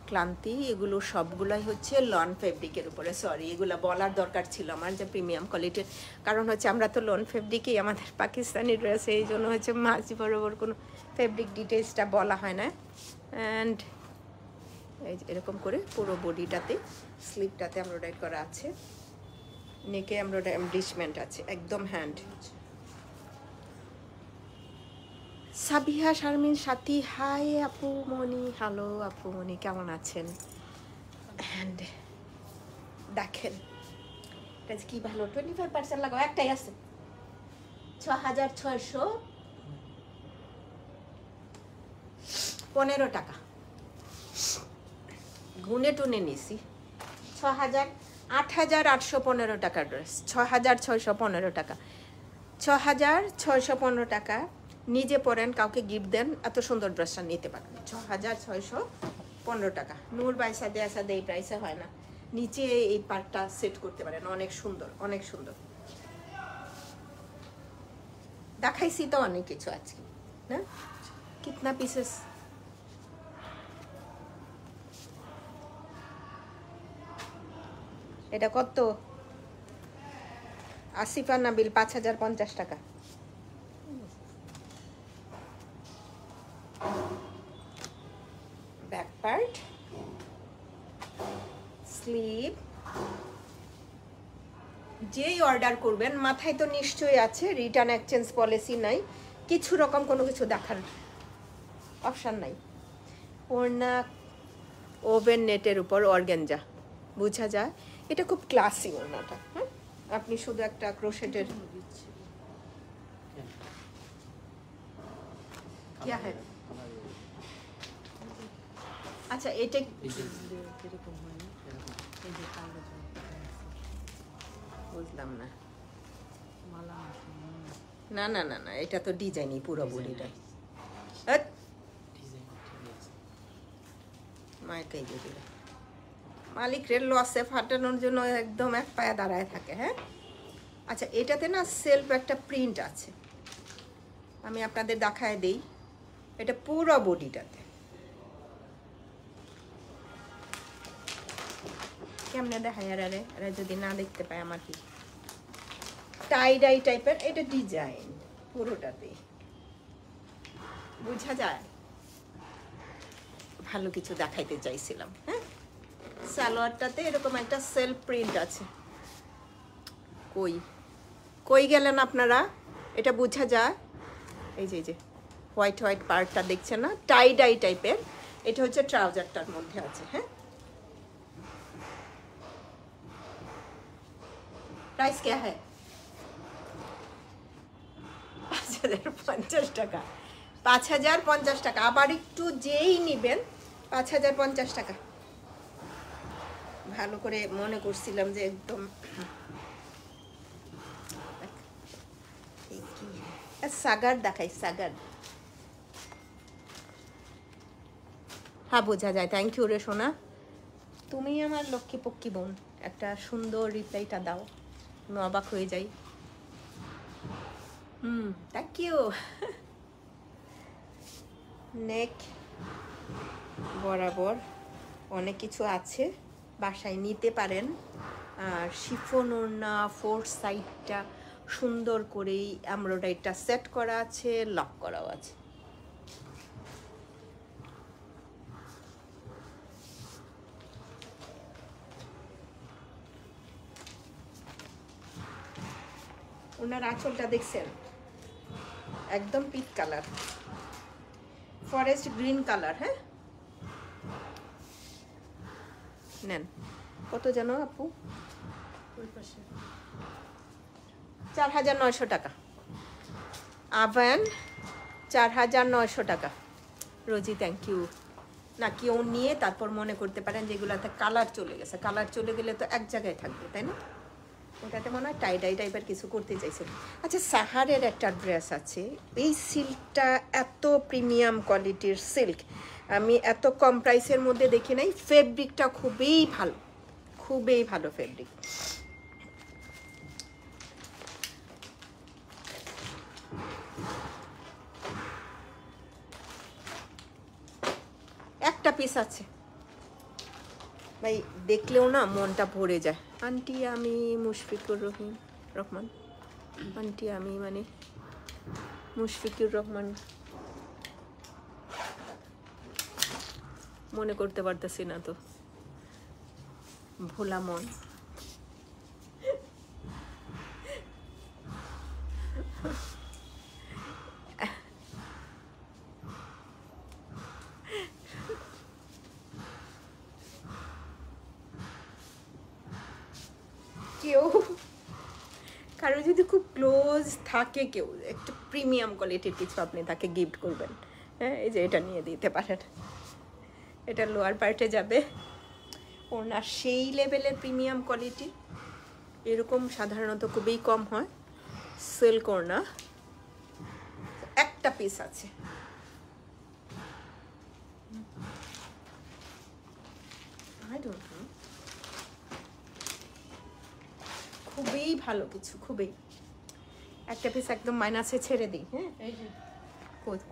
Speaker 1: ক্লান্তি। এগুলো সবগুলাই হচ্ছে লন ফেব্রিকের উপরে। সরি, এগুলো বলার দরকার ছিল আমার যে প্রিমিয়াম কোয়ালিটির, কারণ হচ্ছে আমরা তো লন ফেব্রিকই আমাদের পাকিস্তানি ড্রেস, এই জন্য হচ্ছে মাঝ বরাবর কোনো ফেব্রিক ডিটেলসটা বলা হয় না। অ্যান্ড এই যে এরকম করে পুরো বডিটাতে, স্লিপটাতে এমব্রয়ডারি করা আছে, নেকে এমব্রিশমেন্ট আছে, একদম হ্যান্ড। সাবিহা শারমিন সাথী, হাই আপু মনি, হ্যালো আপু মনি, কেমন আছেন? অ্যান্ড দেখেন এটা কি ভালো, 25% লাগাও, একটাই আছে। 6,615 টাকা, গুনে টুনে নিছি। 8,815 টাকার ড্রেস, 6,615 টাকা, 6,615 টাকা। নিজে পরেন, কাউকে গিফট দেন, এত সুন্দর ড্রেসটা নিতে পারেন। 6,615 টাকা। নূর বাইসা দেয়া সাদে এই প্রাইসে হয় না। নিচে এই পার্টটা সেট করতে পারেন, অনেক সুন্দর, অনেক সুন্দর। দেখাইছি তো অনেক কিছু আজকে না? কিতনা পিসেস? এটা কত? আসিফা নাবিল, 5,050 টাকা। Back part, sleeve. যেই অর্ডার করবেন মাথায় তো নিশ্চয়ই আছে রিটার্ন এক্সচেঞ্জ পলিসি নাই, কিছু রকম কোনো কিছু দেখার অপশান নাই। ওড়না ওভেন নেটের উপর অর্গানজা, বোঝা যায় এটা খুব ক্লাসি ওড়নাটা। হ্যাঁ, আপনি শুধু একটা ক্রোশেটের क्या है? আচ্ছা এটা বুঝলাম না। না না না না, এটা তো ডিজাইনই পুরো বডিটা। মাইকাই দিয়ে দিল, মালিক রেল লসে ফাটানোর জন্য একদম এক পায়ে দাঁড়ায় থাকে। হ্যাঁ, আচ্ছা এটাতে না সেলফ একটা প্রিন্ট আছে, আমি আপনাদের দেখায় দেই। এটা পুরো বডিটাতে কেমনে দেখায় আর আরে যদি না দেখতে পায় আমার কি। টাই ডাই টাইপের এটা ডিজাইন পুরোটাতে, বোঝা যায়। ভালো কিছু দেখাইতে চাইছিলাম। হ্যাঁ, সালোয়ারটাতে এরকম একটা সেলফ প্রিন্ট আছে, কই কই গেলেন আপনারা? এটা বোঝা যায়, এই যে হোয়াইট হোয়াইট পার্টটা দেখছেন না, টাই ডাই টাইপের। এটা হচ্ছে ট্রাউজারটার মধ্যে আছে। হ্যাঁ, প্রাইস কে হ্যাঁ 5050 টাকা, 5050 টাকা। আবার একটু যেই নেবেন 5050 টাকা। ভালো করে মনে করছিলাম যে একদম সাগার দেখাই, সাগার। হ্যাঁ বোঝা যায়। থ্যাংক ইউ রে সোনা, তুমি আমার লক্ষ্মী পক্ষী বোন। একটা সুন্দর রিপ্লাইটা দাও, আমি অবাক হয়ে যাই। Thank you. নেক বরাবর অনেক কিছু আছে, বাসায় নিতে পারেন। আর শিফন ওড়না, ফোর সাইডটা সুন্দর করেই এমব্রয়ডারিটা সেট করা আছে, লক করাও আছে। ওনার আঁচলটা দেখছেন, একদম peach colour, forest green colour. হ্যাঁ, নেন। কত জানো আপু? 4900 টাকা। আভান 4900 টাকা। রোজি থ্যাংক ইউ। না কেউ নিয়ে তারপর মনে করতে পারেন যেগুলোতে কালার চলে গেছে, কালার চলে গেলে তো এক জায়গায় থাকবে, তাই না? ওটাতে মনে হয় টাইডাই টাইপের কিছু করতে চাইছে। আচ্ছা, সাহারের একটা ড্রেস আছে, এই সিল্কটা এত প্রিমিয়াম কোয়ালিটির সিল্ক আমি এত কম প্রাইসের মধ্যে দেখি নাই। ফেব্রিকটা খুবই ভালো, খুবই ভালো ফেব্রিক। একটা পিস আছে ভাই, দেখলেও না মনটা ভরে যায়। আন্টি আমি মুশফিকুর রহমান, আন্টি আমি মানে মুশফিকুর রহমান, মনে করতে পারতেছি না তো, ভোলা মন। কেউ কারো যদি খুব ক্লোজ থাকে, কেউ একটু প্রিমিয়াম কোয়ালিটির কিছু আপনি তাকে গিফট করবেন। হ্যাঁ, এই যে এটা নিয়ে দিতে পারেন, এটা লোয়ার পার্টে যাবে। ওনার সেই লেভেলের প্রিমিয়াম কোয়ালিটি এরকম সাধারণত খুবই কম হয়। সিল্ক ওড়না, একটা পিস আছে। I don't know, খুবই ভালো কিছু, খুবই। একটা পিস একদম মাইনাসে ছেড়ে দিই। হ্যাঁ,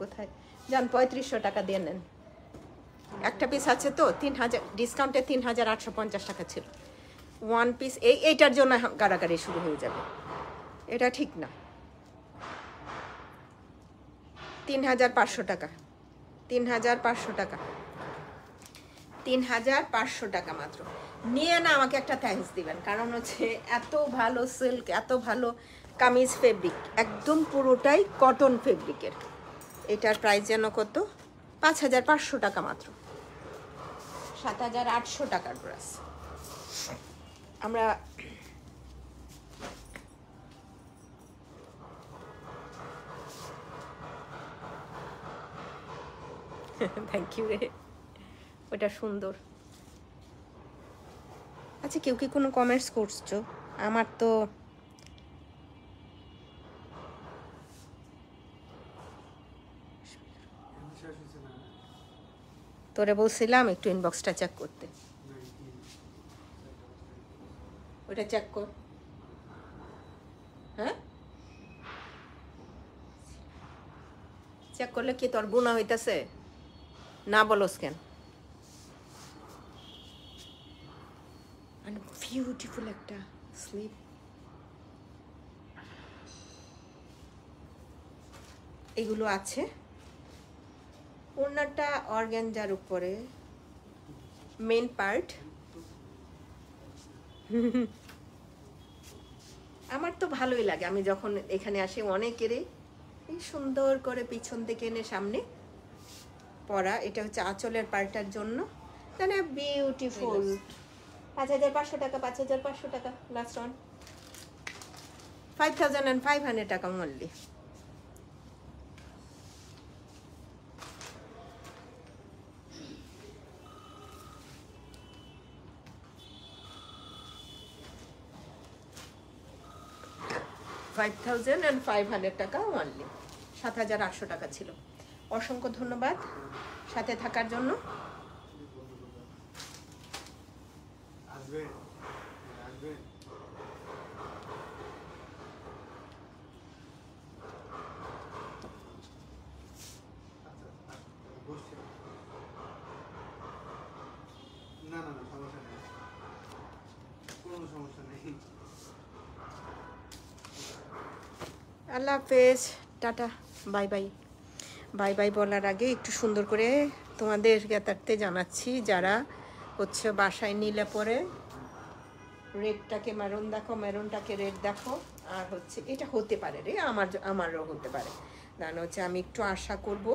Speaker 1: কোথায় যান? 3500 টাকা দিয়ে নেন। একটা পিস আছে তো 3000, ডিসকাউন্টে 3850 টাকা ছিল। ওয়ান পিস এইটার জন্য গাড়াগাড়ি শুরু হয়ে যাবে, এটা ঠিক না। 3500 টাকা, 3500 টাকা, 3500 টাকা মাত্র। নিয়ে না আমাকে একটা থ্যাঙ্কস দিবেন, কারণ হচ্ছে এত ভালো সিল্ক, এত ভালো কামিজ ফেব্রিক, একদম পুরোটাই কটন ফেব্রিকের। এটার প্রাইস যেন কত? 5500 টাকা মাত্র। 7800 টাকার ড্রেস। আমরা থ্যাংক ইউ রে, ওটা সুন্দর। আচ্ছা, কেউ কি কোনো কমেন্টস করছো? আমার তো তোরে বলছিলাম একটু ইনবক্সটা চেক করতে, ওটা চেক কর। হ্যাঁ, চেক করলে কি তোর গুণা হইতাছে? না বলস কেন? বিউটিফুল একটা স্লিপ, এগুলো আছে। ওড়নাটা অর্গানজার উপরে, মেন পার্ট আমার তো ভালোই লাগে, আমি যখন এখানে আসি অনেকেরই এই সুন্দর করে পিছন থেকে এনে সামনে পরা। এটা হচ্ছে আঁচলের পার্টার জন্য, তাই না? বিউটিফুল। 5,500 টাকা, 5,500 টাকা, লাস্ট ওয়ান 5,500 টাকা অনলি। $5,500 টাকা অনলি, 7,800 টাকা ছিল। অসংখ্য ধন্যবাদ সাথে থাকার জন্য।
Speaker 3: আসবে আসবে। বসছে। না না না, সমস্যা নেই, কোনো সমস্যা নেই।
Speaker 1: আল্লাহ হাফেজ, tata, bye bye. Bye bye বলার আগে একটু সুন্দর করে তোমাদের জ্ঞাতার্থে জানাচ্ছি, যারা হচ্ছে বাসায় নিলে পরে রেডটাকে মেরুন দেখো, মেরুনটাকে রেড দেখো, আর হচ্ছে এটা হতে পারে রে, আমারও হতে পারে। কারণ হচ্ছে আমি একটু আশা করব,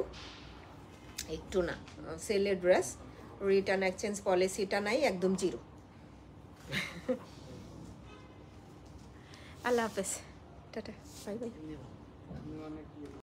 Speaker 1: একটু না, সেলের ড্রেস রিটার্ন এক্সচেঞ্জ পলিসিটা নাই, একদম জিরো। আল্লাহ হাফেজ, টাটা, বাই বাই।
Speaker 3: আমি অনেক